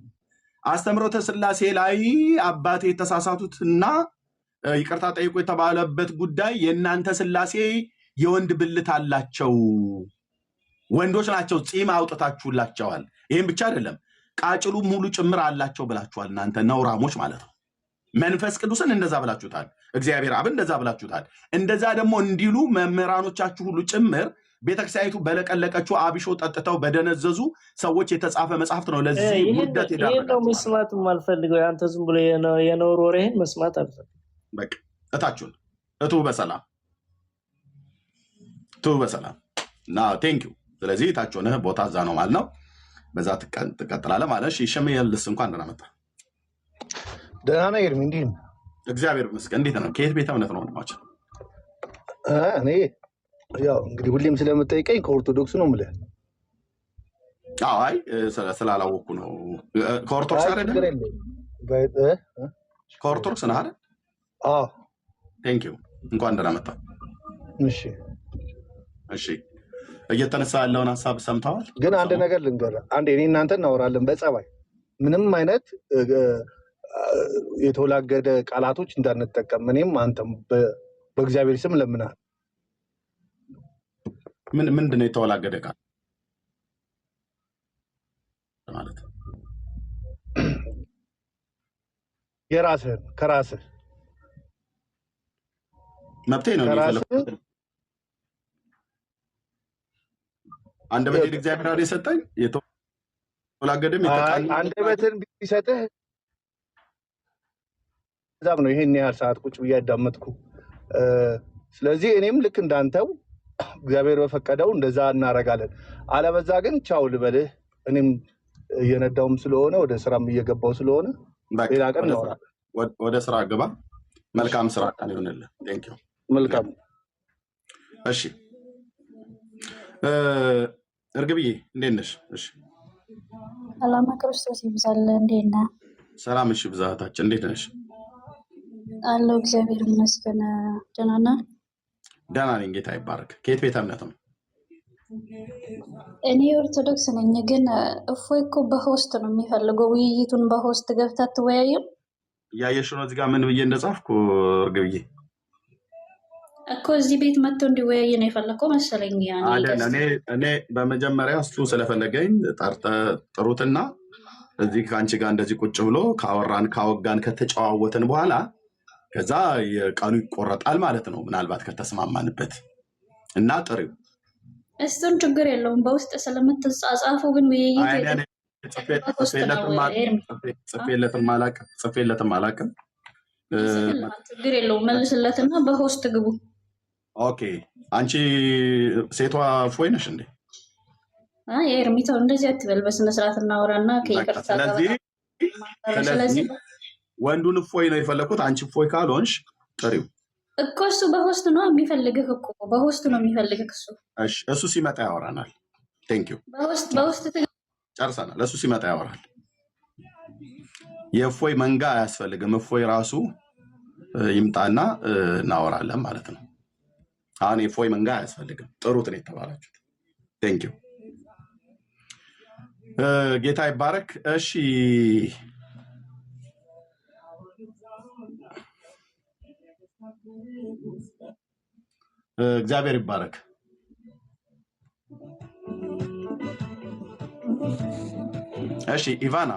S1: አስተምሮተ ስላሴ ላይ አባቴ የተሳሳቱትና ይቅርታ ጠይቁ የተባለበት ጉዳይ የእናንተ ስላሴ የወንድ ብልት አላቸው፣ ወንዶች ናቸው፣ ፂም አውጥታችሁላቸዋል። ይህም ብቻ አይደለም ቃጭሉ ሙሉ ጭምር አላቸው ብላችኋል። እናንተ ነውራሞች ማለት ነው። መንፈስ ቅዱስን እንደዛ ብላችሁታል። እግዚአብሔር አብን እንደዛ ብላችሁታል። እንደዛ ደግሞ እንዲሉ መምህራኖቻችሁ ሁሉ ጭምር ቤተክርስቲያኒቱ በለቀለቀችው አብሾ ጠጥተው በደነዘዙ ሰዎች የተጻፈ መጽሐፍት ነው። ለዚህ ውርደት
S2: ይሄን መስማት የማልፈልገው አንተ ዝም ብሎ የነውር ወሬህን መስማት አልፈልግም።
S1: በቃ እታችሁን እቱ በሰላም ና ቴንክ ዩ። ስለዚህ እታችሁን ቦታ እዛ ነው ማለት ነው። በዛ ትቀጥላለህ ማለት ነው። ሽመልስ እንኳን ደህና መጣ።
S4: ደህና ነህ ኤርሚ? እንዴት ነው?
S1: እግዚአብሔር ይመስገን። እንዴት ነው? ከየት ቤተ እምነት ነው ወንድማችን?
S4: እኔ ያው እንግዲህ ሁሌም ስለምጠይቀኝ ከኦርቶዶክስ ነው የምልህ።
S1: አይ ስላላወኩ ነው። ከኦርቶዶክስ አይደል? ከኦርቶዶክስ ነህ አይደል?
S4: አዎ።
S1: ቴንክ ዩ። እንኳን ደህና መጣ። እሺ እየተነሳ ያለውን ሀሳብ ሰምተዋል።
S4: ግን አንድ ነገር ልንገርህ። አንዴ እኔ እናንተ እናወራለን በጸባይ ምንም አይነት የተወላገደ ቃላቶች እንዳንጠቀም እኔም አንተም በእግዚአብሔር ስም ለምናል።
S1: ምንድን ነው የተወላገደ ቃል ማለት?
S4: የራስህን ከራስህ
S1: መብቴ ነው። አንደበቴን እግዚአብሔር የሰጠኝ የተወላገደም
S4: አንደበትን ቢሰጥህ ዛም ነው ይሄን ያህል ሰዓት ቁጭ ብዬ ያዳመጥኩ። ስለዚህ እኔም ልክ እንዳንተው እግዚአብሔር በፈቀደው እንደዛ እናረጋለን። አለበዛ ግን ቻው ልበልህ። እኔም እየነዳውም ስለሆነ ወደ ስራም እየገባው ስለሆነ ሌላ ቀን እናወራለን።
S1: ወደ ስራ ግባ። መልካም ስራ ቀን ይሁንልህ። ቴንክ ዩ።
S4: መልካም።
S1: እሺ እርግብዬ እንዴት ነሽ? እሺ
S5: ሰላም ክርስቶስ ይብዛል። እንዴት ነህ?
S1: ሰላም። እሺ ብዛታችን እንዴት ነሽ?
S5: አለው እግዚአብሔር ይመስገን። ደህና ነህ?
S1: ደህና ነኝ፣ ጌታ ይባረክ። ከየት ቤተ እምነት ነው?
S5: እኔ ኦርቶዶክስ ነኝ። ግን እፎይ እኮ በሆስት ነው የሚፈልገው። ውይይቱን በሆስት ገብተህ አትወያይም?
S1: እያየሽ ነው እዚህ ጋር ምን ብዬ እንደጻፍኩ እርግብዬ
S5: እኮ እዚህ ቤት መጥቶ እንዲወያይ ነው የፈለከው መሰለኝ።
S1: እኔ በመጀመሪያ እሱ ስለፈለገኝ ጥሩትና እዚህ ከአንቺ ጋር እንደዚህ ቁጭ ብሎ ካወራን ካወጋን ከተጨዋወትን በኋላ ከዛ የቀኑ ይቆረጣል ማለት ነው። ምናልባት ከተስማማንበት እና ጥሪው
S5: እሱን ችግር የለውም። በውስጥ ስለምትጻጻፉ ግን ውይይት
S1: ጽፌለትም አላውቅም።
S5: ችግር የለውም። መልስለትና በሆስት ግቡ።
S1: ኦኬ። አንቺ ሴቷ እፎይ ነሽ እንዴ?
S5: ኤርሚታው እንደዚህ አትበል። በስነስርዓት እናወራና ከይቅርታ
S1: ስለዚህ ወንዱን እፎይ ነው የፈለኩት። አንቺ እፎይ ካልሆንሽ ጥሪው
S5: እኮ እሱ በሆስት ነው የሚፈልግህ እኮ በሆስት ነው የሚፈልግህ እሱ።
S1: እሺ እሱ ሲመጣ ያወራናል። ቴንክ ዩ።
S5: በሆስት
S1: ጨርሰናል። እሱ ሲመጣ ያወራል። የእፎይ መንጋ አያስፈልግም። እፎይ ራሱ ይምጣና እናወራለን ማለት ነው። አሁን የፎይ መንጋ አያስፈልግም። ጥሩት ነው የተባላችሁት። ቴንክ ዩ ጌታ ይባረክ። እሺ እግዚአብሔር ይባረክ። እሺ ኢቫና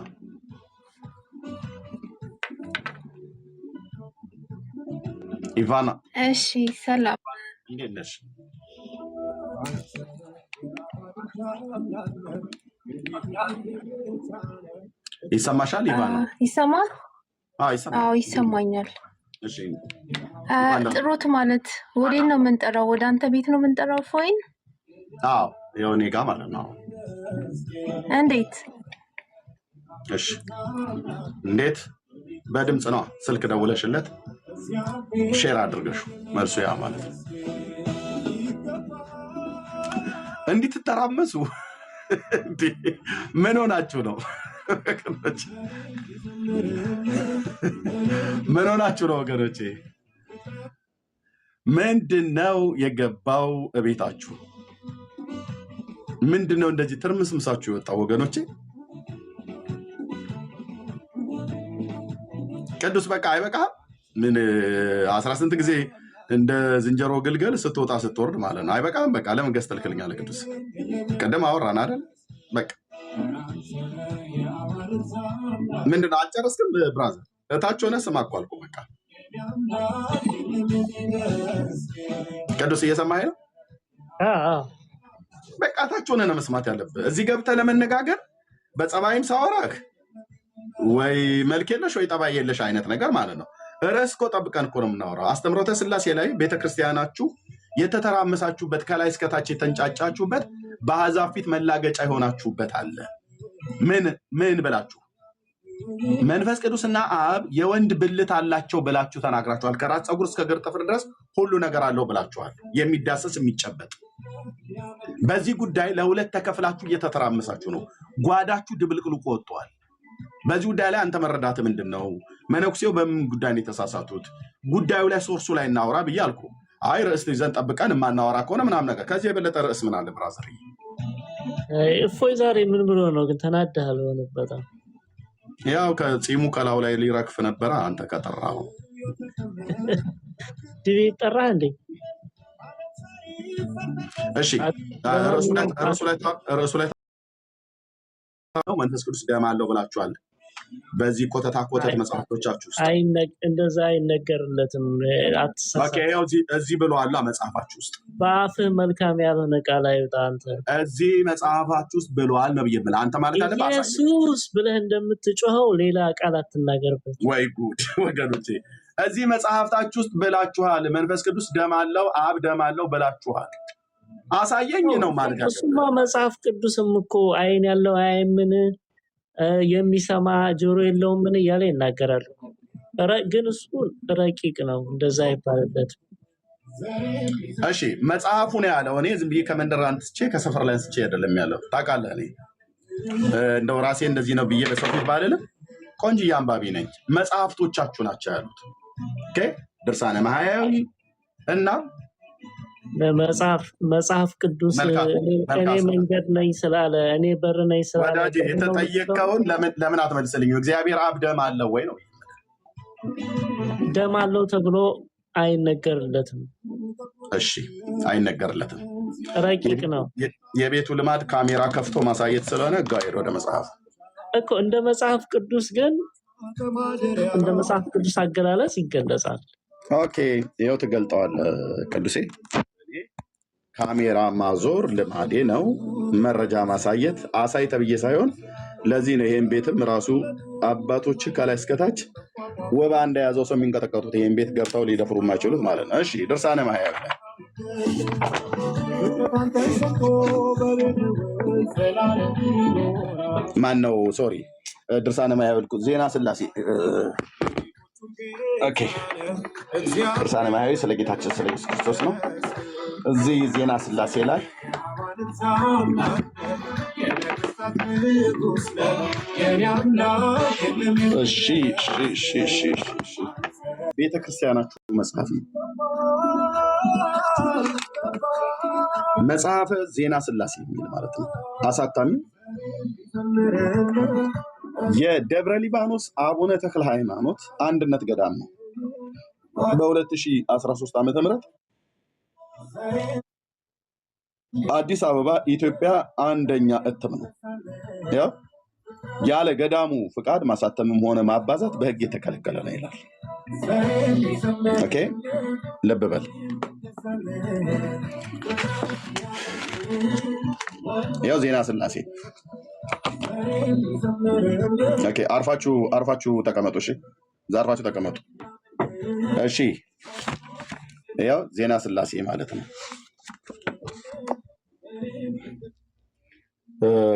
S6: እሺ ሰላም
S1: እንዴት ነሽ? ይሰማሻል ኢቫና?
S6: ይሰማል?
S1: ይሰማል።
S6: አዎ ይሰማኛል።
S1: እሺ
S6: ጥሩት ማለት ወዴት ነው የምንጠራው? ወደ አንተ ቤት ነው የምንጠራው ፎይን?
S1: አዎ የሆነ ጋር ማለት ነው።
S6: እንዴት?
S1: እሺ እንዴት? በድምጽ ነው። ስልክ ደውለሽለት ሼር አድርገሽ መልሱ ያ ማለት ነው። እንድትተራመሱ ምን ሆናችሁ ነው? ምን ሆናችሁ ነው ወገኖቼ? ምንድነው የገባው እቤታችሁ? ምንድነው እንደዚህ ትርምስምሳችሁ የወጣው ወገኖቼ? ቅዱስ በቃ አይበቃ? ምን 18 ጊዜ እንደ ዝንጀሮ ግልገል ስትወጣ ስትወርድ ማለት ነው። አይበቃም? በቃ ለምን ገዝተህ ትልክልኛለህ? ቅዱስ ቀደም አወራን አይደል? በቃ ምንድነው አልጨረስክም? ብራዘር እታች ሆነ ስማ እኮ አልኩህ። በቃ ቅዱስ እየሰማኸኝ ነው? በቃ እታች ሆነ ነው መስማት ያለብህ። እዚህ ገብተህ ለመነጋገር በጸባይም ሳወራህ ወይ መልክ የለሽ ወይ ጠባይ የለሽ አይነት ነገር ማለት ነው። ርዕስ እኮ ጠብቀን እኮ ነው የምናወራው። አስተምህሮተ ሥላሴ ላይ ቤተክርስቲያናችሁ የተተራመሳችሁበት ከላይ እስከታች የተንጫጫችሁበት በአሕዛብ ፊት መላገጫ የሆናችሁበት አለ። ምን ብላችሁ መንፈስ ቅዱስና አብ የወንድ ብልት አላቸው ብላችሁ ተናግራችኋል። ከራስ ፀጉር እስከ እግር ጥፍር ድረስ ሁሉ ነገር አለው ብላችኋል። የሚዳሰስ የሚጨበጥ። በዚህ ጉዳይ ለሁለት ተከፍላችሁ እየተተራመሳችሁ ነው። ጓዳችሁ ድብልቅልቁ ወጥቷል። በዚህ ጉዳይ ላይ አንተ መረዳት ምንድን ነው? መነኩሴው በምን ጉዳይ ነው የተሳሳቱት? ጉዳዩ ላይ ሶርሱ ላይ እናውራ ብዬ አልኩ። አይ ርዕስ ይዘን ጠብቀን የማናወራ ከሆነ ምናምን ነገር ከዚህ የበለጠ ርዕስ ምን አለ ብራዘር?
S2: እፎይ ዛሬ ምን ብሎ ነው ግን? ተናደሃል ሆነ በጣም።
S1: ያው ከጺሙ ከላው ላይ ሊረግፍ ነበረ። አንተ ከጠራው
S2: ዲቪ ጠራህ እንዴ?
S1: እሺ ርዕሱ ላይ መንፈስ ቅዱስ ደም አለው ብላችኋል። በዚህ ኮተታ ኮተት መጽሐፎቻችሁ ውስጥ
S2: እንደዛ አይነገርለትም።
S1: እዚህ ብለዋል መጽሐፋችሁ ውስጥ።
S2: በአፍህ መልካም ያልሆነ ቃል አይውጣ። አንተ
S1: እዚህ መጽሐፋችሁ ውስጥ ብለዋል ነው ብዬ አንተ ማለት አለ
S2: ኢየሱስ ብለህ እንደምትጮኸው ሌላ ቃል አትናገርበት።
S1: ወይ ጉድ ወገኖቼ! እዚህ መጽሐፍታችሁ ውስጥ ብላችኋል መንፈስ ቅዱስ ደም አለው አብ ደም አለው ብላችኋል። አሳየኝ ነው ማለት ነው።
S2: እሱማ መጽሐፍ ቅዱስም እኮ አይን ያለው አያይምን፣ የሚሰማ ጆሮ የለውም ምን እያለ ይናገራል። ግን እሱ ረቂቅ ነው፣ እንደዛ አይባልበትም።
S1: እሺ መጽሐፉ ነው ያለው። እኔ ዝም ብዬ ከመንደር አንስቼ ከሰፈር ላይ አንስቼ አይደለም ያለው። ታውቃለህ፣ እኔ እንደው ራሴ እንደዚህ ነው ብዬ በሰው ፊት ባልልም ቆንጅዬ አንባቢ ነኝ። መጽሐፍቶቻችሁ ናቸው ያሉት። ኦኬ ድርሳነ ማህያዊ እና
S2: መጽሐፍ ቅዱስ እኔ መንገድ ነኝ ስላለ እኔ በር ነኝ ስላለ
S1: ወዳጅ የተጠየቀውን ለምን አትመልስልኝ? እግዚአብሔር አብ ደም አለው ወይ ነው?
S2: ደም አለው ተብሎ አይነገርለትም።
S1: እሺ አይነገርለትም።
S2: ረቂቅ ነው።
S1: የቤቱ ልማድ ካሜራ ከፍቶ ማሳየት ስለሆነ ጋይር ወደ መጽሐፍ
S2: እኮ እንደ መጽሐፍ ቅዱስ ግን እንደ መጽሐፍ ቅዱስ አገላለጽ ይገለጻል።
S1: ኦኬ ይኸው ትገልጠዋለህ ቅዱሴ። ካሜራ ማዞር ልማዴ ነው። መረጃ ማሳየት አሳይ ተብዬ ሳይሆን ለዚህ ነው ይሄን ቤትም ራሱ አባቶች ከላይ እስከታች ወባ እንደያዘው ሰው የሚንቀጠቀጡት ይሄን ቤት ገብተው ሊደፍሩ የማይችሉት ማለት ነው። እሺ ድርሳነ ማህያዊ ማን ነው? ሶሪ ድርሳነ ማህያዊ ዜና ሥላሴ ኦኬ ድርሳነ ማህያዊ ስለ ጌታችን ስለ ኢየሱስ ክርስቶስ ነው። እዚህ ዜና ሥላሴ ላይ እሺ ቤተክርስቲያናችሁ መጽሐፍ ነው። መጽሐፈ ዜና ሥላሴ የሚል ማለት ነው። አሳታሚ የደብረ ሊባኖስ አቡነ ተክለ ሃይማኖት አንድነት ገዳም ነው። በ2013 ዓ.ም አዲስ አበባ ኢትዮጵያ አንደኛ እትም ነው። ያው ያለ ገዳሙ ፍቃድ ማሳተምም ሆነ ማባዛት በሕግ የተከለከለ ነው ይላል። ኦኬ ልብ በል። ያው ዜና ሥላሴ ኦኬ። አርፋችሁ ተቀመጡ። እሺ አርፋችሁ ተቀመጡ። እሺ ያው ዜና ሥላሴ ማለት ነው።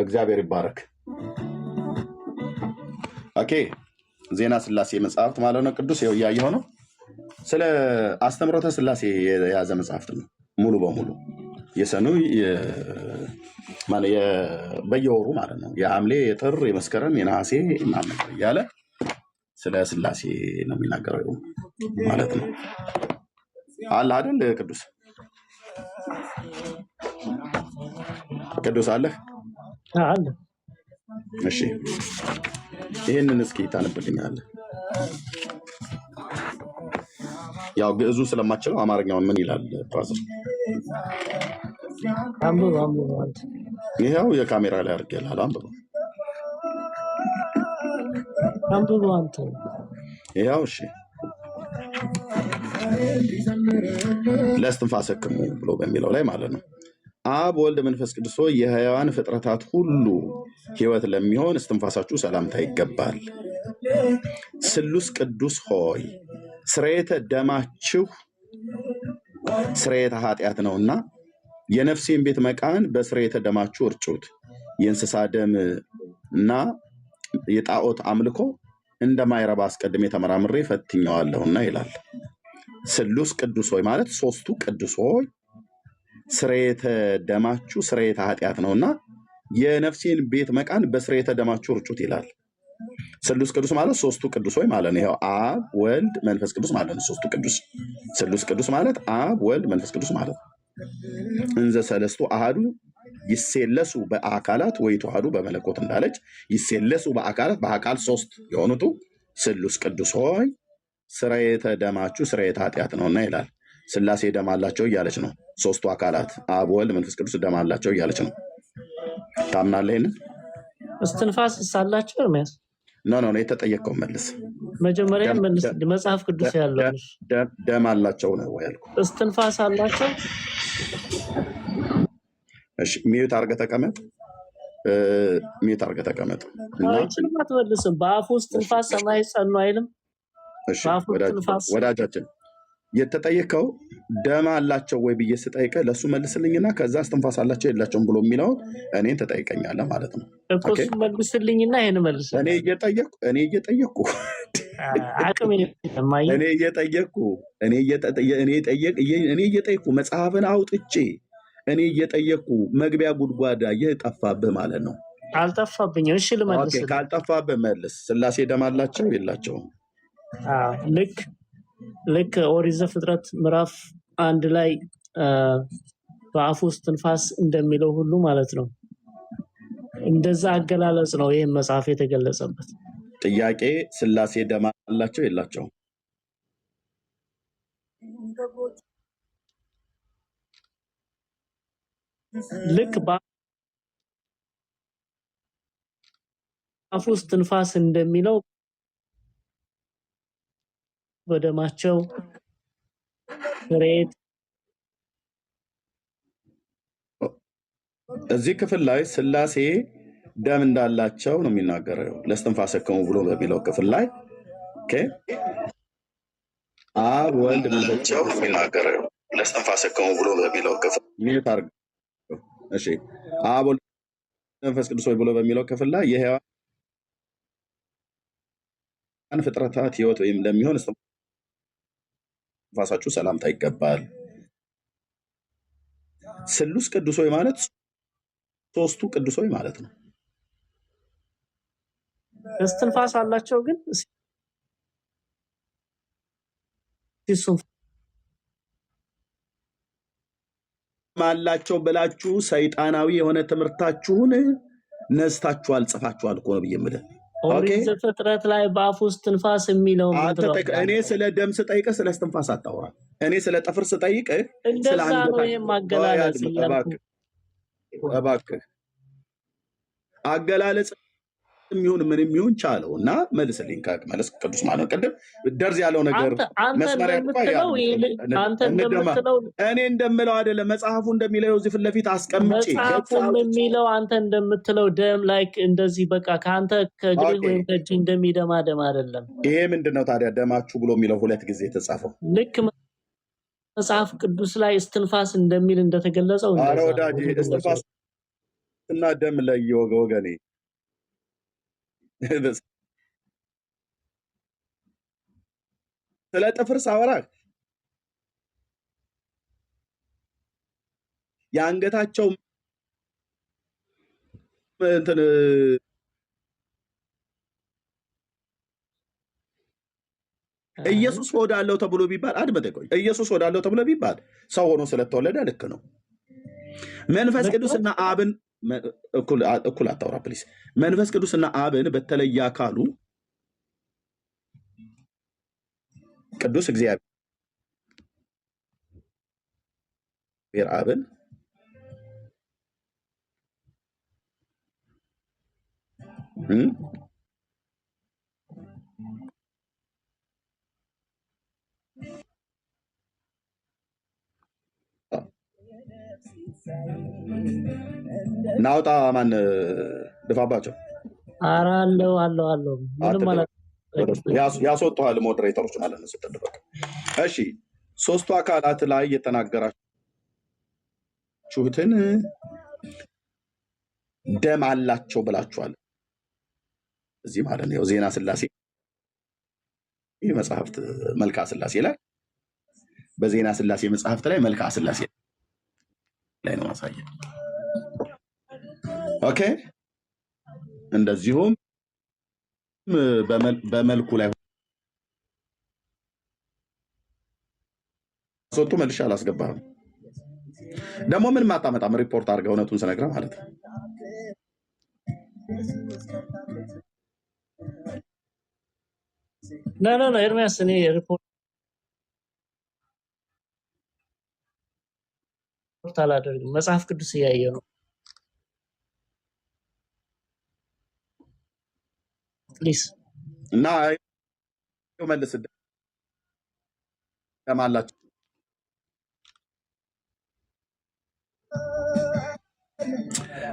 S1: እግዚአብሔር ይባረክ። ኦኬ ዜና ሥላሴ መጽሐፍት ማለት ነው። ቅዱስ ይኸው እያየኸው ነው። ስለ አስተምሮተ ሥላሴ የያዘ መጽሐፍት ነው ሙሉ በሙሉ የሰኑ በየወሩ ማለት ነው። የሐምሌ፣ የጥር፣ የመስከረም፣ የነሐሴ ምናምን እያለ ስለ ሥላሴ ነው የሚናገረው ማለት ነው። አለ አይደል? ቅዱስ አለህ?
S2: አለ።
S1: እሺ ይህንን እስኪ ታነብልኛለህ? ያው ግዕዙ ስለማችለው አማርኛውን ምን ይላል ብራዘር?
S2: አንብብ አንተ።
S1: ይኸው የካሜራ ላይ አድርጌልሃለሁ።
S2: አንብብ አንተ።
S1: ይኸው እሺ። ለእስትንፋሰክሙ ብሎ በሚለው ላይ ማለት ነው። አብ ወልድ መንፈስ ቅዱስ ሆይ የሕያዋን ፍጥረታት ሁሉ ሕይወት ለሚሆን እስትንፋሳችሁ ሰላምታ ይገባል። ስሉስ ቅዱስ ሆይ ስርየተ ደማችሁ ስርየተ ኃጢአት ነውና የነፍሴን ቤት መቃን በስርየተ ደማችሁ እርጩት። የእንስሳ ደም እና የጣዖት አምልኮ እንደማይረባ አስቀድሜ ተመራምሬ ፈትኜዋለሁና ይላል። ስሉስ ቅዱስ ሆይ ማለት ሶስቱ ቅዱስ ሆይ ስርየተ ደማችሁ ስርየተ ኃጢአት ነውና የነፍሴን ቤት መቃን በስርየተ ደማችሁ እርጩት ይላል። ስሉስ ቅዱስ ማለት ሶስቱ ቅዱስ ሆይ ማለት ነው። ይኸው አብ ወልድ መንፈስ ቅዱስ ማለት ነው። ሶስቱ ቅዱስ ስሉስ ቅዱስ ማለት አብ ወልድ መንፈስ ቅዱስ ማለት ነው። እንዘ ሰለስቱ አሃዱ ይሴለሱ በአካላት ወይተዋሃዱ በመለኮት እንዳለች ይሴለሱ በአካላት በአካል ሶስት የሆኑቱ ስሉስ ቅዱስ ሆይ ስርየተ ደማችሁ ስርየተ ኃጢአት ነውና ይላል። ሥላሴ ደም አላቸው እያለች ነው። ሶስቱ አካላት አብ ወልድ መንፈስ ቅዱስ ደም አላቸው እያለች ነው። ታምናለህ? ይሄንን
S2: እስትንፋስ ሳላቸው ኤርምያስ
S1: ኖ የተጠየቀው መልስ።
S2: መጀመሪያ መልስ። መጽሐፍ ቅዱስ ያለው
S1: ደም አላቸው ነው ያልኩህ።
S2: እስትንፋስ አላቸው።
S1: እሺ ሚዩት አድርገህ ተቀመጥ። ሚዩት አድርገህ ተቀመጥ።
S2: አይችልም፣ አትመልስም። በአፉ እስትንፋስ ሰማይ ጸኑ አይልም።
S1: እሺ ወዳጃችን የተጠየቀው ደም አላቸው ወይ ብዬ ስጠይቅህ ለእሱ መልስልኝና ከዛ እስትንፋስ አላቸው የላቸውም ብሎ የሚለውን እኔን ትጠይቀኛለህ ማለት ነው
S2: እኮ። እሱ መልስልኝና ይሄን መልስ። እኔ
S1: እየጠየቅኩ መጽሐፍን አውጥቼ እኔ እየጠየቅኩ መግቢያ ጉድጓዳ እየጠፋብህ ማለት ነው።
S2: አልጠፋብኝም። እሺ ልመልስ።
S1: ካልጠፋብህ መልስ። ሥላሴ ደም አላቸው የላቸውም?
S2: ልክ ኦሪት ዘፍጥረት ምዕራፍ 1 ላይ በአፉ እስትንፋስ እንደሚለው ሁሉ ማለት ነው። እንደዛ አገላለጽ ነው ይህም መጽሐፍ የተገለጸበት።
S1: ጥያቄ ሥላሴ ደም አላቸው የላቸውም?
S2: ልክ በአፉ እስትንፋስ እንደሚለው በደማቸው ስርየት
S1: እዚህ ክፍል ላይ ሥላሴ ደም እንዳላቸው ነው የሚናገረው። ለእስትንፋሰክሙ ብሎ በሚለው ክፍል ላይ አብ ወልድ ናቸው የሚናገረው። ለእስትንፋሰክሙ ብሎ በሚለው ክፍል ሚዩት አድርገው። እሺ አብ ወልድ መንፈስ ቅዱስ ብሎ በሚለው ክፍል ላይ የሕያዋን ፍጥረታት ሕይወት ወይም ለሚሆን እስትንፋሳችሁ ሰላምታ ይገባል። ስሉስ ቅዱስ ሆይ ማለት ሶስቱ ቅዱስ ሆይ ማለት ነው።
S2: እስትንፋስ አላቸው ግን
S1: አላቸው ብላችሁ ሰይጣናዊ የሆነ ትምህርታችሁን ነስታችኋል ጽፋችኋል እኮ ነው ብዬ ኦኬ
S2: ዘፍጥረት ላይ በአፍ ውስጥ ትንፋስ የሚለው
S1: እኔ ስለ ደም ስጠይቅህ ስለ እስትንፋስ አታውራ። እኔ ስለ ጥፍር ስጠይቅህ ስለ
S2: አንገት ማገላለጽ
S1: እባክህ አገላለጽ የሚሆን ምን የሚሆን ቻለው እና መልስልኝ። ከመለስ ቅዱስ ማለት ነው። ቅድም ደርዝ ያለው ነገር መስመር ያለው እኔ እንደምለው አይደለም መጽሐፉ እንደሚለው እዚህ ፊት ለፊት አስቀምጬ
S2: መጽሐፉ የሚለው አንተ እንደምትለው ደም ላይክ እንደዚህ በቃ ካንተ ከግሬ ወይም ከእጅ እንደሚደማ ደም አይደለም።
S1: ይሄ ምንድነው ታዲያ ደማችሁ ብሎ የሚለው ሁለት ጊዜ የተጻፈው?
S2: ልክ መጽሐፍ ቅዱስ ላይ እስትንፋስ እንደሚል እንደተገለጸው
S1: ኧረ ወዳጄ እስትንፋስ እና ደም ላይ ወገኔ ስለ ጥፍር ሳወራ የአንገታቸው እንትን ኢየሱስ ወዳለው ተብሎ ቢባል አድመጠኝ ቆይ ኢየሱስ ወዳለው ተብሎ ቢባል ሰው ሆኖ ስለተወለደ ልክ ነው። መንፈስ ቅዱስና አብን እኩል አታውራ ፕሊስ። መንፈስ ቅዱስና አብን በተለየ አካሉ ቅዱስ እግዚአብሔር አብን ናውጣ ማን ድፋባቸው
S2: ኧረ አለው ምንም ማለት
S1: ያስወጣዋል ሞዴሬተሮች ማለት ነው ስትደረግ። እሺ ሶስቱ አካላት ላይ የተናገራችሁትን ደም አላቸው ብላችኋል እዚህ ማለት ነው። ዜና ስላሴ መጽሐፍት መልካ ስላሴ ላይ በዜና ስላሴ መጽሐፍት ላይ መልካ ስላሴ ላይ ነው ማሳየ። ኦኬ እንደዚሁም በመልኩ ላይ ሶቱ መልሻ አላስገባህም። ደግሞ ምን ማጣመጣም ሪፖርት አድርገህ እውነቱን ስነግረህ ማለት ነው።
S2: ኖ ኤርሚያስ እኔ ሪፖርት አላደርግም። መጽሐፍ ቅዱስ እያየሁ ነው። ፕሊዝ
S1: እና መልስ ደማላችሁ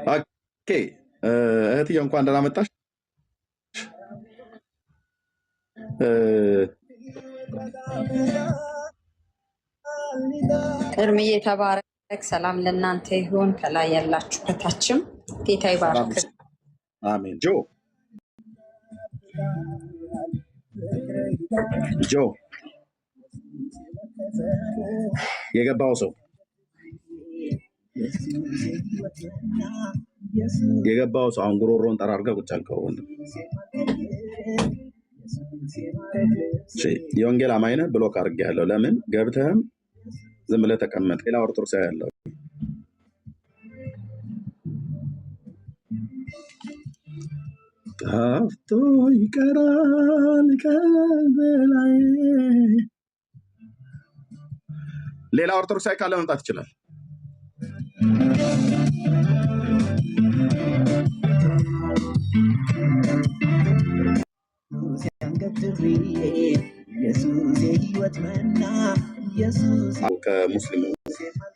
S1: ኦኬ እህትዬ እንኳን ደህና መጣሽ።
S7: እርምዬ ተባረክ። ሰላም ለእናንተ ይሁን፣ ከላይ ያላችሁ ከታችም ጌታ ይባርክ።
S1: አሜን። ጆ የገባው ሰው አሁን ጉሮሮን ጠራርገህ ቁጭ አልከው። የወንጌል አማኝ ነህ ብሎክ አድርጌያለሁ። ለምን ገብተህም ዝም ብለህ ተቀመጥ። ሌላ ኦርቶዶክስ ያለው ጠፍቶ ይቀራል ከበላይ። ሌላ ኦርቶዶክሳዊ ካለ መምጣት ይችላል። ከሙስሊሙ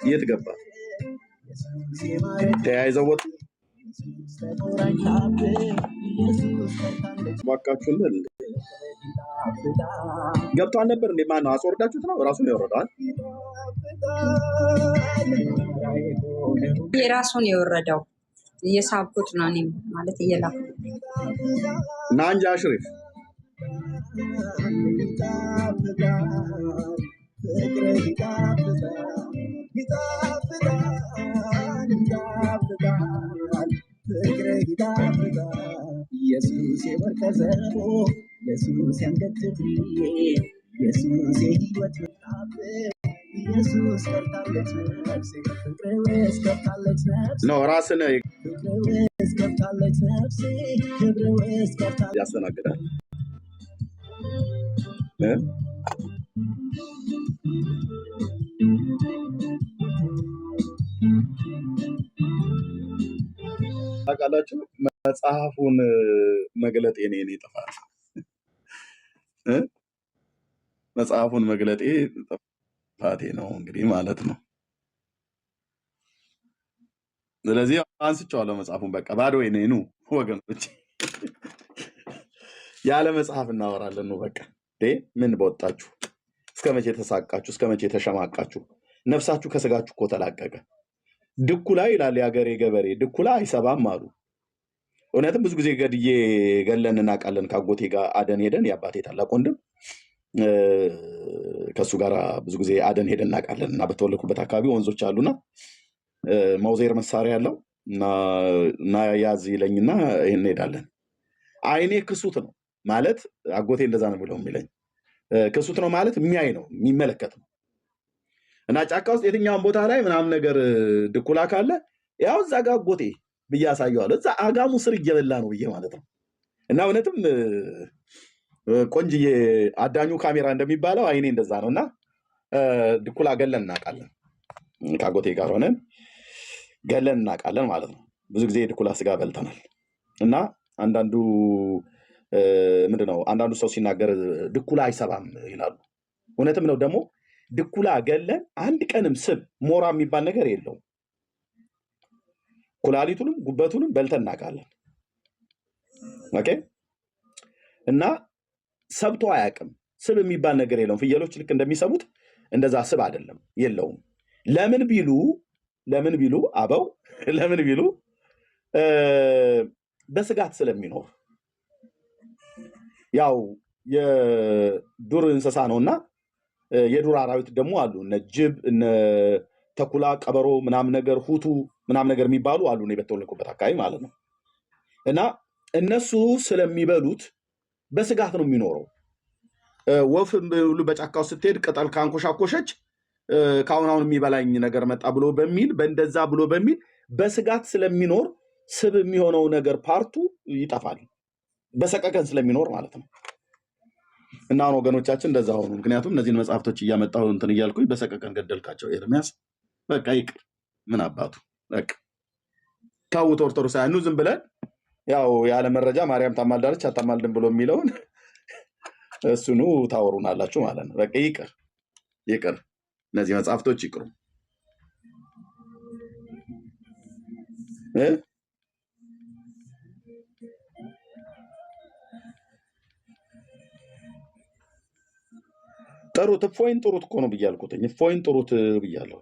S1: የት ገባ? ተያይዘው ወጡ። ባካችሁ ገብቷል ነበር እንዴ? ማነው አስወርዳችሁት ነው? ራሱ ነው የወረደው።
S7: የራሱን የወረደው እየሳብኩት ነው እኔም ማለት እየላኩ
S1: ናንጃ አሽሪፍ ኢየሱስ የወርቀ ዘቦ ኢየሱስ ያንገትሪ ኢየሱስ የህይወት ነው ራስን ያስተናግዳል። ታውቃላችሁ መጽሐፉን መግለጥ የኔ ጥፋት መጽሐፉን መግለጤ ጥፋቴ ነው እንግዲህ ማለት ነው። ስለዚህ አንስቼዋለሁ መጽሐፉን በቃ ባዶ ነው ወገኖች። ያለ መጽሐፍ እናወራለን ነው በቃ። ምን በወጣችሁ እስከመቼ ተሳቃችሁ? እስከመቼ ተሸማቃችሁ? ነፍሳችሁ ከስጋችሁ እኮ ተላቀቀ። ድኩላ ይላል የሀገሬ ገበሬ፣ ድኩላ አይሰባም አሉ። እውነትም ብዙ ጊዜ ገለን እናውቃለን። ካጎቴ ጋር አደን ሄደን የአባቴ ታላቅ ወንድም ከሱ ጋር ብዙ ጊዜ አደን ሄደን እናውቃለን። እና በተወለድኩበት አካባቢ ወንዞች አሉና መውዜር መሳሪያ ያለው እና ያዝ ይለኝና ይሄን እንሄዳለን። አይኔ ክሱት ነው ማለት አጎቴ እንደዛ ነው ብለው የሚለኝ። ክሱት ነው ማለት የሚያይ ነው የሚመለከት ነው። እና ጫካ ውስጥ የትኛውን ቦታ ላይ ምናምን ነገር ድኩላ ካለ ያው እዛ ጋር አጎቴ ብዬ አሳየዋለሁ። እዛ አጋሙ ስር እየበላ ነው ብዬ ማለት ነው። እና እውነትም ቆንጅዬ አዳኙ ካሜራ እንደሚባለው አይኔ እንደዛ ነው። እና ድኩላ ገለን እናውቃለን። ከአጎቴ ጋር ሆነን ገለን እናውቃለን ማለት ነው። ብዙ ጊዜ ድኩላ ስጋ በልተናል። እና አንዳንዱ ምንድነው አንዳንዱ ሰው ሲናገር ድኩላ አይሰባም ይላሉ። እውነትም ነው። ደግሞ ድኩላ ገለን አንድ ቀንም ስብ ሞራ የሚባል ነገር የለውም። ኩላሊቱንም ጉበቱንም በልተን እናውቃለን። ኦኬ። እና ሰብቶ አያውቅም። ስብ የሚባል ነገር የለውም። ፍየሎች ልክ እንደሚሰቡት እንደዛ ስብ አይደለም፣ የለውም። ለምን ቢሉ አበው ለምን ቢሉ በስጋት ስለሚኖር ያው የዱር እንስሳ ነውና የዱር አራዊት ደግሞ አሉ እነ ጅብ እነ ተኩላ ቀበሮ ምናምን ነገር ሁቱ ምናምን ነገር የሚባሉ አሉ ነው በተወለድኩበት አካባቢ ማለት ነው። እና እነሱ ስለሚበሉት በስጋት ነው የሚኖረው። ወፍ ሁሉ በጫካው ስትሄድ ቅጠል ካንኮሻኮሸች ካሁን የሚበላኝ ነገር መጣ ብሎ በሚል በእንደዛ ብሎ በሚል በስጋት ስለሚኖር ስብ የሚሆነው ነገር ፓርቱ ይጠፋል። በሰቀቀን ስለሚኖር ማለት ነው። እና ወገኖቻችን እንደዛ ሆኑ። ምክንያቱም እነዚህን መጽሐፍቶች እያመጣሁ እንትን እያልኩኝ በሰቀቀን ገደልካቸው ኤርሚያስ በቃ ይቅር ምን አባቱ በቃ ታውት ኦርቶዶክሳውያኑ ዝም ብለን ያው ያለ መረጃ ማርያም ታማልዳለች አታማልድም ብሎ የሚለውን እሱኑ ታወሩናላችሁ ማለት ነው። በቃ ይቅር እነዚህ መጽሐፍቶች ይቅሩ። ጥሩት እፎይን ጥሩት እኮ ነው ብያልኩት። እፎይን ጥሩት ብያለሁ።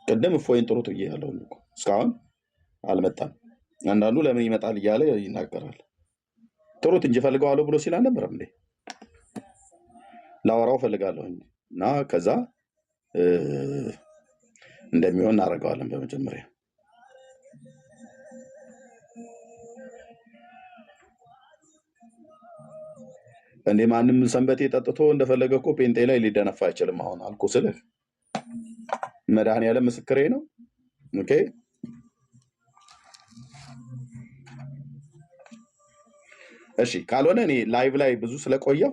S1: ቅድም እፎይን ጥሩት ብያለሁ እኮ እስካሁን አልመጣም። አንዳንዱ ለምን ይመጣል እያለ ይናገራል። ጥሩት እንጂ ፈልገዋለሁ ብሎ ሲል አልነበረም እንዴ? ላወራው ፈልጋለሁ እና ከዛ እንደሚሆን እናደርገዋለን። በመጀመሪያ እንዴ ማንም ሰንበቴ ጠጥቶ እንደፈለገ እኮ ጴንጤ ላይ ሊደነፋ አይችልም። አሁን አልኩ ስልህ መድኃኒዓለም ምስክሬ ነው። ኦኬ እሺ። ካልሆነ እኔ ላይቭ ላይ ብዙ ስለቆየው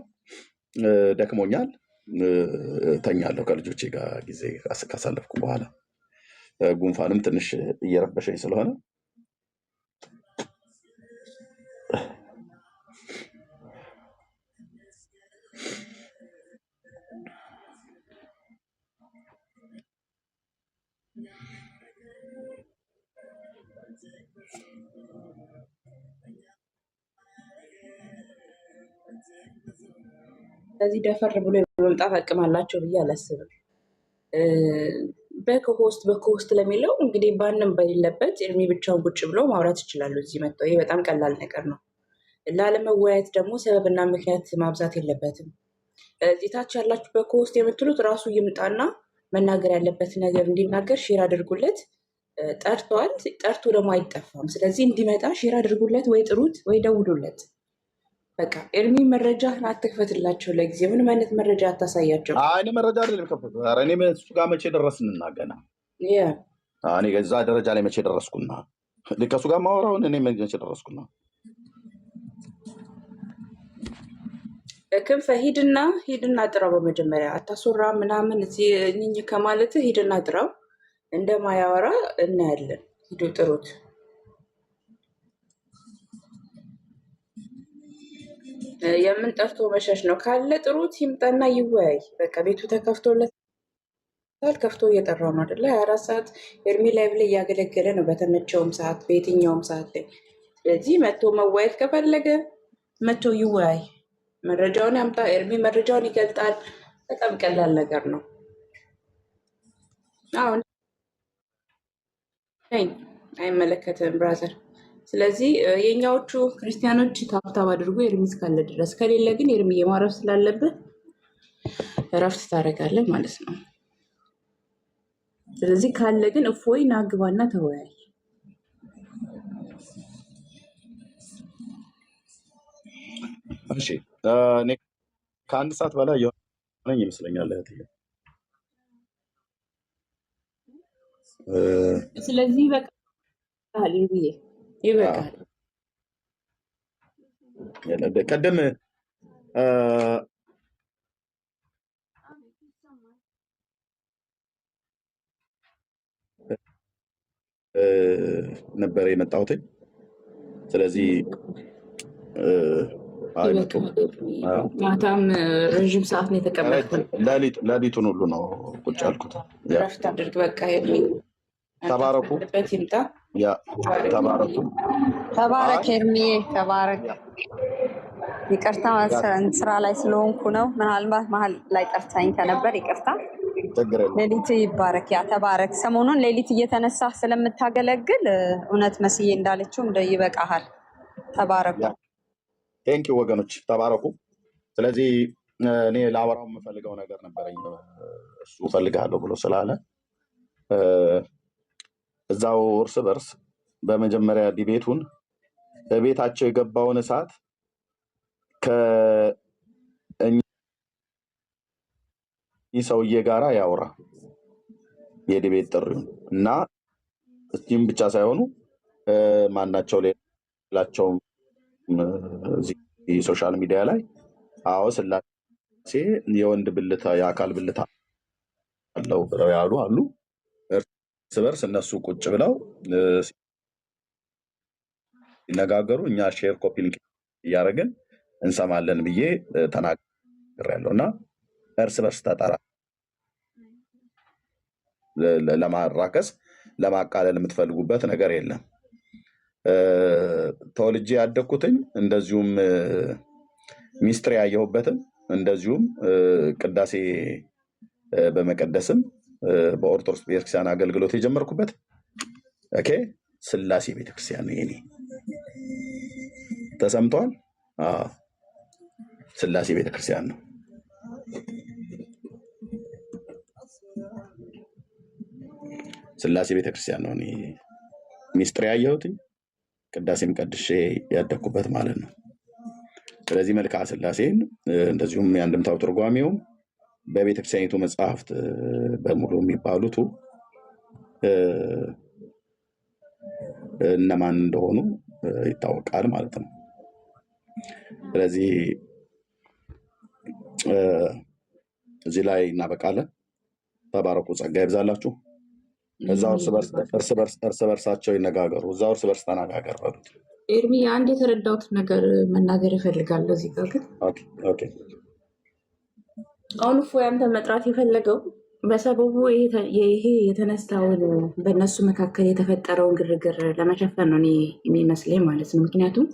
S1: ደክሞኛል፣ ተኛለሁ ከልጆቼ ጋር ጊዜ ካሳለፍኩ በኋላ ጉንፋንም ትንሽ እየረበሸኝ ስለሆነ
S8: ስለዚህ ደፈር ብሎ የመምጣት አቅም አላቸው ብዬ አላስብም። በከሆስት ለሚለው እንግዲህ ባንም በሌለበት እድሜ ብቻውን ቁጭ ብሎ ማውራት ይችላሉ እዚህ መጥተው። ይሄ በጣም ቀላል ነገር ነው። ላለመወያየት ደግሞ ሰበብና ምክንያት ማብዛት የለበትም። እዚህ ታች ያላችሁ በከሆስት የምትሉት ራሱ ይምጣና መናገር ያለበት ነገር እንዲናገር ሼር አድርጉለት። ጠርቷል፣ ጠርቶ ደግሞ አይጠፋም። ስለዚህ እንዲመጣ ሼር አድርጉለት፣ ወይ ጥሩት ወይ ደውሉለት። በቃ ኤርሚ መረጃህን አትክፈትላቸው። ለጊዜ ምንም አይነት መረጃ አታሳያቸው።
S1: እኔ መረጃ አይደለም የከፈትኩት። ኧረ እኔ እሱ ጋር መቼ ደረስንና ገና እኔ እዛ ደረጃ ላይ መቼ ደረስኩና ከእሱ ጋር ማወራውን እኔ መቼ ደረስኩና።
S8: ክንፈ ሂድና ጥራው። በመጀመሪያ አታስወራ ምናምን እዚህ ከማለት ሂድና ጥራው። እንደማያወራ እናያለን። ሂዱ ጥሩት። የምን ጠፍቶ መሸሽ ነው? ካለ ጥሩት፣ ይምጣና ይወያይ። በቃ ቤቱ ተከፍቶለታል። ከፍቶ እየጠራው ነው አይደለ? 24 ሰዓት ኤርሚ ላይቭ ላይ እያገለገለ ነው፣ በተመቸውም ሰዓት በየትኛውም ሰዓት ላይ። ስለዚህ መጥቶ መወያየት ከፈለገ መጥቶ ይወያይ፣ መረጃውን ያምጣ። ኤርሚ መረጃውን ይገልጣል። በጣም ቀላል ነገር ነው። አሁን አይመለከትም ብራዘር። ስለዚህ የኛዎቹ ክርስቲያኖች ታብታብ አድርጎ ኤርሚ እስካለ ድረስ፣ ከሌለ ግን ኤርሚ የማረፍ ስላለብህ እረፍት ታደርጋለህ ማለት ነው። ስለዚህ ካለ ግን እፎይ ና ግባና ተወያይ።
S1: እሺ እኔ ከአንድ ሰዓት በላይ የሆነኝ ይመስለኛል።
S8: ስለዚህ ይበቃል ብዬ ይበቃል።
S1: ቀደም ነበር የመጣሁት። ስለዚህ
S8: ማታም ረዥም ሰዓት ነው የተቀመጥኩት።
S1: ሌሊቱን ሁሉ ነው ቁጭ ያልኩት።
S8: እረፍት አድርግ በቃ።
S1: ተባረኩ፣
S8: ይምጣ።
S1: ተባረኩ።
S7: ተባረክ ኤርሚዬ፣ ተባረክ። ይቅርታ ስራ ላይ ስለሆንኩ ነው። ምናልባት መሀል ላይ ጠርታኝ ከነበር ይቅርታ። ሌሊት ይባረክ። ያ ተባረክ። ሰሞኑን ሌሊት እየተነሳ ስለምታገለግል እውነት መስዬ እንዳለችው ይበቃሃል። ተባረኩ።
S1: ቴንኪ ወገኖች፣ ተባረኩ። ስለዚህ እኔ ላወራው የምፈልገው ነገር ነበረኝ። እሱ እፈልግሃለሁ ብሎ ስላለ እዛው እርስ በርስ በመጀመሪያ ዲቤቱን ቤታቸው የገባውን እሳት ከእኚህ ሰውዬ ጋራ ያወራ የዲቤት ጥሪውን እና እዚህም ብቻ ሳይሆኑ ማናቸው ሌላቸውም እዚህ ሶሻል ሚዲያ ላይ አዎ ስላሴ የወንድ ብልታ የአካል ብልታ አለው ብለው ያሉ አሉ። እርስ በርስ እነሱ ቁጭ ብለው ሲነጋገሩ እኛ ሼር ኮፒ ሊንክ እያደረግን እንሰማለን ብዬ ተናግሬያለሁ። እና እርስ በርስ ተጠራ ለማራከስ ለማቃለል የምትፈልጉበት ነገር የለም። ተወልጄ ያደግኩትኝ እንደዚሁም ሚስጥር ያየሁበትም እንደዚሁም ቅዳሴ በመቀደስም በኦርቶዶክስ ቤተክርስቲያን አገልግሎት የጀመርኩበት ኦኬ ስላሴ ቤተክርስቲያን ነው። የኔ ተሰምቷል። ስላሴ ቤተክርስቲያን ነው። ስላሴ ቤተክርስቲያን ነው እኔ ሚስጥር ያየሁትኝ ቅዳሴም ቀድሼ ያደግኩበት ማለት ነው። ስለዚህ መልክዓ ስላሴን እንደዚሁም የአንድምታው ትርጓሜውም በቤተክርስቲያኒቱ መጽሐፍት በሙሉ የሚባሉት እነማን እንደሆኑ ይታወቃል ማለት ነው። ስለዚህ እዚህ ላይ እናበቃለን። ተባረኩ፣ ጸጋ ይብዛላችሁ። እዛው እርስ በርሳቸው ይነጋገሩ። እዛው እርስ በርስ ተነጋገር በሉት።
S8: ኤርሚ አንድ የተረዳሁት ነገር መናገር እፈልጋለሁ እዚህ ጋር ግን አሁን እፎይ አንተ መጥራት የፈለገው በሰበቡ ይሄ የተነሳውን በእነሱ መካከል የተፈጠረውን ግርግር ለመሸፈን ነው የሚመስለኝ ማለት ነው። ምክንያቱም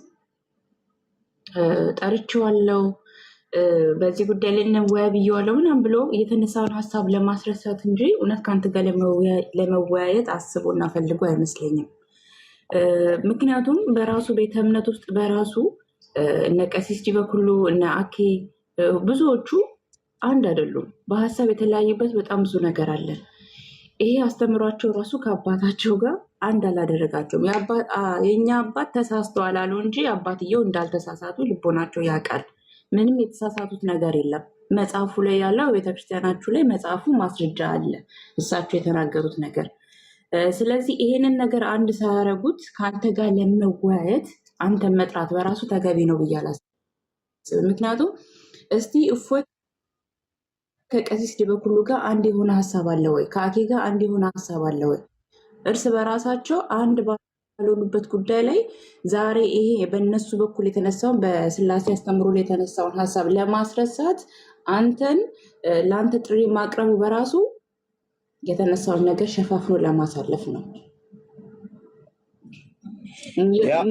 S8: ጠርቼዋለሁ፣ በዚህ ጉዳይ ላይ እንወያይ ብዬዋለሁ ምናምን ብሎ የተነሳውን ሀሳብ ለማስረሳት እንጂ እውነት ከአንተ ጋር ለመወያየት አስቦና ፈልጎ አይመስለኝም። ምክንያቱም በራሱ ቤተ እምነት ውስጥ በራሱ እነ ቀሲስ ዲበኩሉ እነ አኬ ብዙዎቹ አንድ አይደሉም። በሀሳብ የተለያዩበት በጣም ብዙ ነገር አለ። ይሄ አስተምሯቸው ራሱ ከአባታቸው ጋር አንድ አላደረጋቸውም። የእኛ አባት ተሳስተዋል አሉ እንጂ አባትየው እንዳልተሳሳቱ ልቦናቸው ያውቃል። ምንም የተሳሳቱት ነገር የለም። መጽሐፉ ላይ ያለው ቤተክርስቲያናችሁ ላይ መጽሐፉ ማስረጃ አለ፣ እሳቸው የተናገሩት ነገር። ስለዚህ ይሄንን ነገር አንድ ሳያረጉት ከአንተ ጋር ለመወያየት አንተን መጥራት በራሱ ተገቢ ነው ብዬ አላስብም። ምክንያቱም እስቲ እፎይ ከቀሲስ ዲበኩሉ ጋር አንድ የሆነ ሀሳብ አለ ወይ? ከአኬ ጋር አንድ የሆነ ሀሳብ አለ ወይ? እርስ በራሳቸው አንድ ባልሆኑበት ጉዳይ ላይ ዛሬ ይሄ በእነሱ በኩል የተነሳውን በስላሴ አስተምሮ ላይ የተነሳውን ሀሳብ ለማስረሳት አንተን ለአንተ ጥሪ ማቅረቡ በራሱ የተነሳውን ነገር ሸፋፍኖ ለማሳለፍ ነው።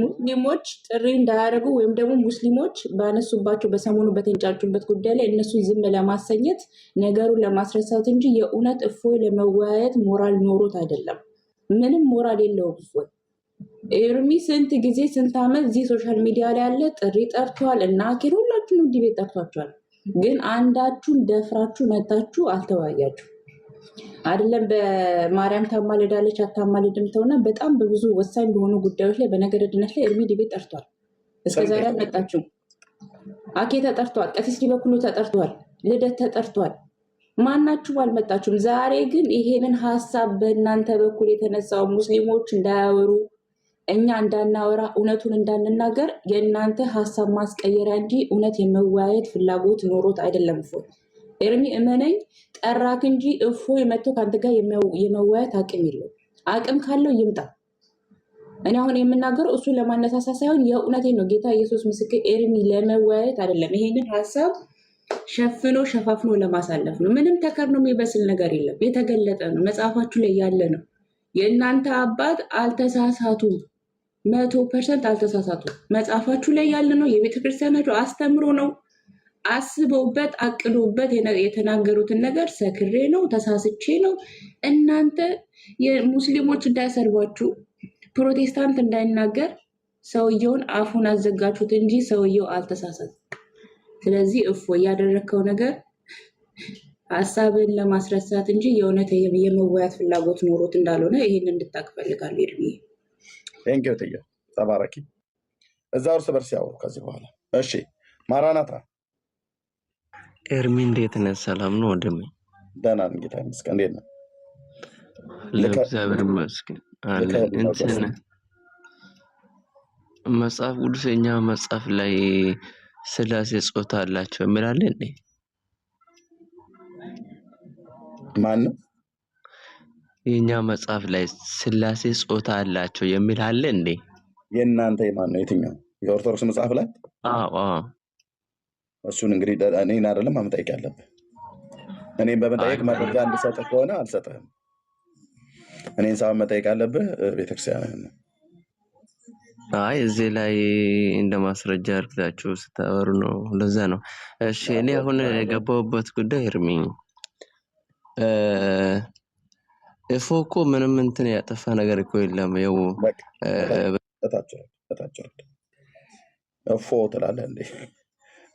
S8: ሙስሊሞች ጥሪ እንዳያደርጉ ወይም ደግሞ ሙስሊሞች ባነሱባቸው በሰሞኑ በተንጫጩበት ጉዳይ ላይ እነሱ ዝም ለማሰኘት ነገሩን ለማስረሳት እንጂ የእውነት እፎይ ለመወያየት ሞራል ኖሮት አይደለም። ምንም ሞራል የለውም እፎይ። ኤርሚ ስንት ጊዜ ስንት ዓመት እዚህ ሶሻል ሚዲያ ላይ ያለ ጥሪ ጠርቷል እና አኬር ሁላችሁም እንዲህ ቤት ጠርቷቸዋል። ግን አንዳችሁን ደፍራችሁ መታችሁ አልተወያያችሁ አይደለም። በማርያም ታማልዳለች አታማልድም ተውና በጣም በብዙ ወሳኝ በሆኑ ጉዳዮች ላይ በነገረ ድነት ላይ ኤርሚ ዲቤት ጠርቷል። እስከዛሬ አልመጣችሁም። አኬ ተጠርቷል፣ ቀሲስ ዲበኩሉ ተጠርቷል፣ ልደት ተጠርቷል። ማናችሁ አልመጣችሁም። ዛሬ ግን ይሄንን ሀሳብ በእናንተ በኩል የተነሳው ሙስሊሞች እንዳያወሩ እኛ እንዳናወራ እውነቱን እንዳንናገር የእናንተ ሀሳብ ማስቀየሪያ እንጂ እውነት የመወያየት ፍላጎት ኖሮት አይደለም። እፎይ ኤርሚ እመነኝ፣ ጠራክ እንጂ እፎይ መጥቶ ከአንተ ጋር የመወያየት አቅም የለው። አቅም ካለው ይምጣ። እኔ አሁን የምናገረው እሱን ለማነሳሳ ሳይሆን የእውነቴን ነው። ጌታ ኢየሱስ ምስክር፣ ኤርሚ ለመወያየት አይደለም። ይሄንን ሀሳብ ሸፍኖ ሸፋፍኖ ለማሳለፍ ነው። ምንም ተከርኖ የሚበስል ነገር የለም። የተገለጠ ነው። መጽሐፋችሁ ላይ ያለ ነው። የእናንተ አባት አልተሳሳቱም። 100% አልተሳሳቱም። መጽሐፋችሁ ላይ ያለ ነው። የቤተክርስቲያናችሁ አስተምሮ ነው። አስበውበት አቅዶበት የተናገሩትን ነገር ሰክሬ ነው ተሳስቼ ነው። እናንተ የሙስሊሞች እንዳይሰርቧችሁ ፕሮቴስታንት እንዳይናገር ሰውየውን አፉን አዘጋችሁት እንጂ ሰውየው አልተሳሳትም። ስለዚህ እፎይ ያደረግከው ነገር ሀሳብን ለማስረሳት እንጂ የእውነት የመወያት ፍላጎት ኖሮት እንዳልሆነ ይህን እንድታቅ እፈልጋለሁ። ኤርሚ
S1: ቴንኪው ትዬ ተባረኪ። እዛ እርስ በርስ ያወሩ ከዚህ በኋላ። እሺ ማራናታ
S9: ኤርሚ እንዴት ነህ? ሰላም ነው ወንድሜ?
S1: ደህና ነኝ ጌታ ይመስገን። እንዴት ነህ?
S9: ለእግዚአብሔር ይመስገን አለን። እንትን መጽሐፍ ቅዱሰኛ መጽሐፍ ላይ ስላሴ ጾታ አላቸው የሚላል እንዴ?
S1: ማን?
S9: የኛ መጽሐፍ ላይ ስላሴ ጾታ አላቸው የሚል አለ እንዴ?
S1: የእናንተ የማን ነው? የትኛው? የኦርቶዶክስ መጽሐፍ ላይ?
S9: አዎ
S1: እሱን እንግዲህ እኔን አይደለም መጠየቅ ያለብህ። እኔን በመጠየቅ መረጃ እንድሰጥህ ከሆነ አልሰጥህም። እኔን ሳይሆን መጠየቅ ያለብህ ቤተክርስቲያንን ነው።
S9: አይ እዚህ ላይ እንደ ማስረጃ አድርጋችሁ ስታወሩ ነው። ለዛ ነው። እሺ እኔ አሁን የገባሁበት ጉዳይ ኤርሚ እፎ እኮ ምንም እንትን ያጠፋ ነገር እኮ የለም። ያው
S1: እፎ ትላለህ እንዴ?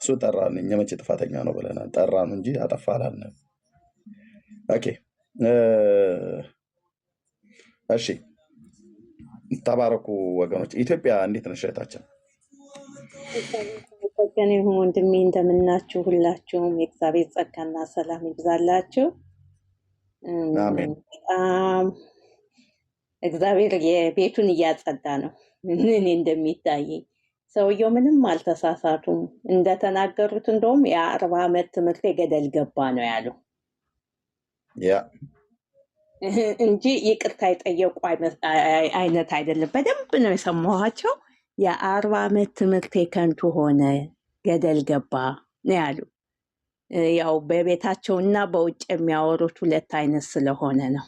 S1: እሱ ጠራን፣ እኛ መቼ ጥፋተኛ ነው ብለናል? ጠራን እንጂ አጠፋ አላልንም። ኦኬ እሺ ተባረኩ ወገኖች። ኢትዮጵያ እንዴት ነሽ እህታችን?
S10: ወገኔ ወንድሜ እንደምናችሁ? ሁላችሁም የእግዚአብሔር ጸጋና ሰላም ይብዛላችሁ።
S1: አሜን።
S10: እግዚአብሔር የቤቱን እያጸዳ ነው። እኔ እንደሚታየኝ ሰውየው ምንም አልተሳሳቱም። እንደተናገሩት እንደውም የ40 ዓመት ትምህርት ገደል ገባ ነው ያሉ እንጂ ይቅርታ የጠየቁ አይነት አይደለም። በደንብ ነው የሰማኋቸው። የ40 ዓመት ትምህርት ከንቱ ሆነ ገደል ገባ ነው ያሉ። ያው በቤታቸውና በውጭ የሚያወሩት ሁለት አይነት ስለሆነ ነው።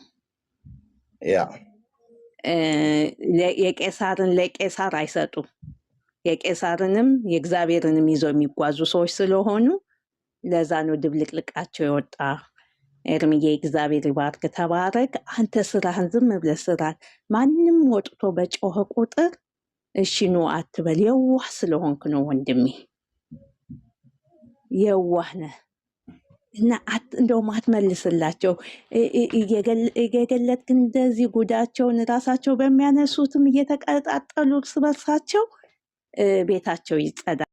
S10: የቄሳርን ለቄሳር አይሰጡም። የቄሳርንም የእግዚአብሔርንም ይዘው የሚጓዙ ሰዎች ስለሆኑ ለዛ ነው ድብልቅልቃቸው የወጣ። ኤርሚዬ እግዚአብሔር ይባርክ፣ ተባረክ። አንተ ስራህን ዝም ብለህ ስራን። ማንም ወጥቶ በጮኸ ቁጥር እሺ ኑ አትበል። የዋህ ስለሆንክ ነው ወንድሜ፣ የዋህ ነህ። እና እንደውም አትመልስላቸው እየገለጥክ እንደዚህ ጉዳቸውን ራሳቸው በሚያነሱትም እየተቀጣጠሉ እርስ በርሳቸው ቤታቸው ይጸዳ።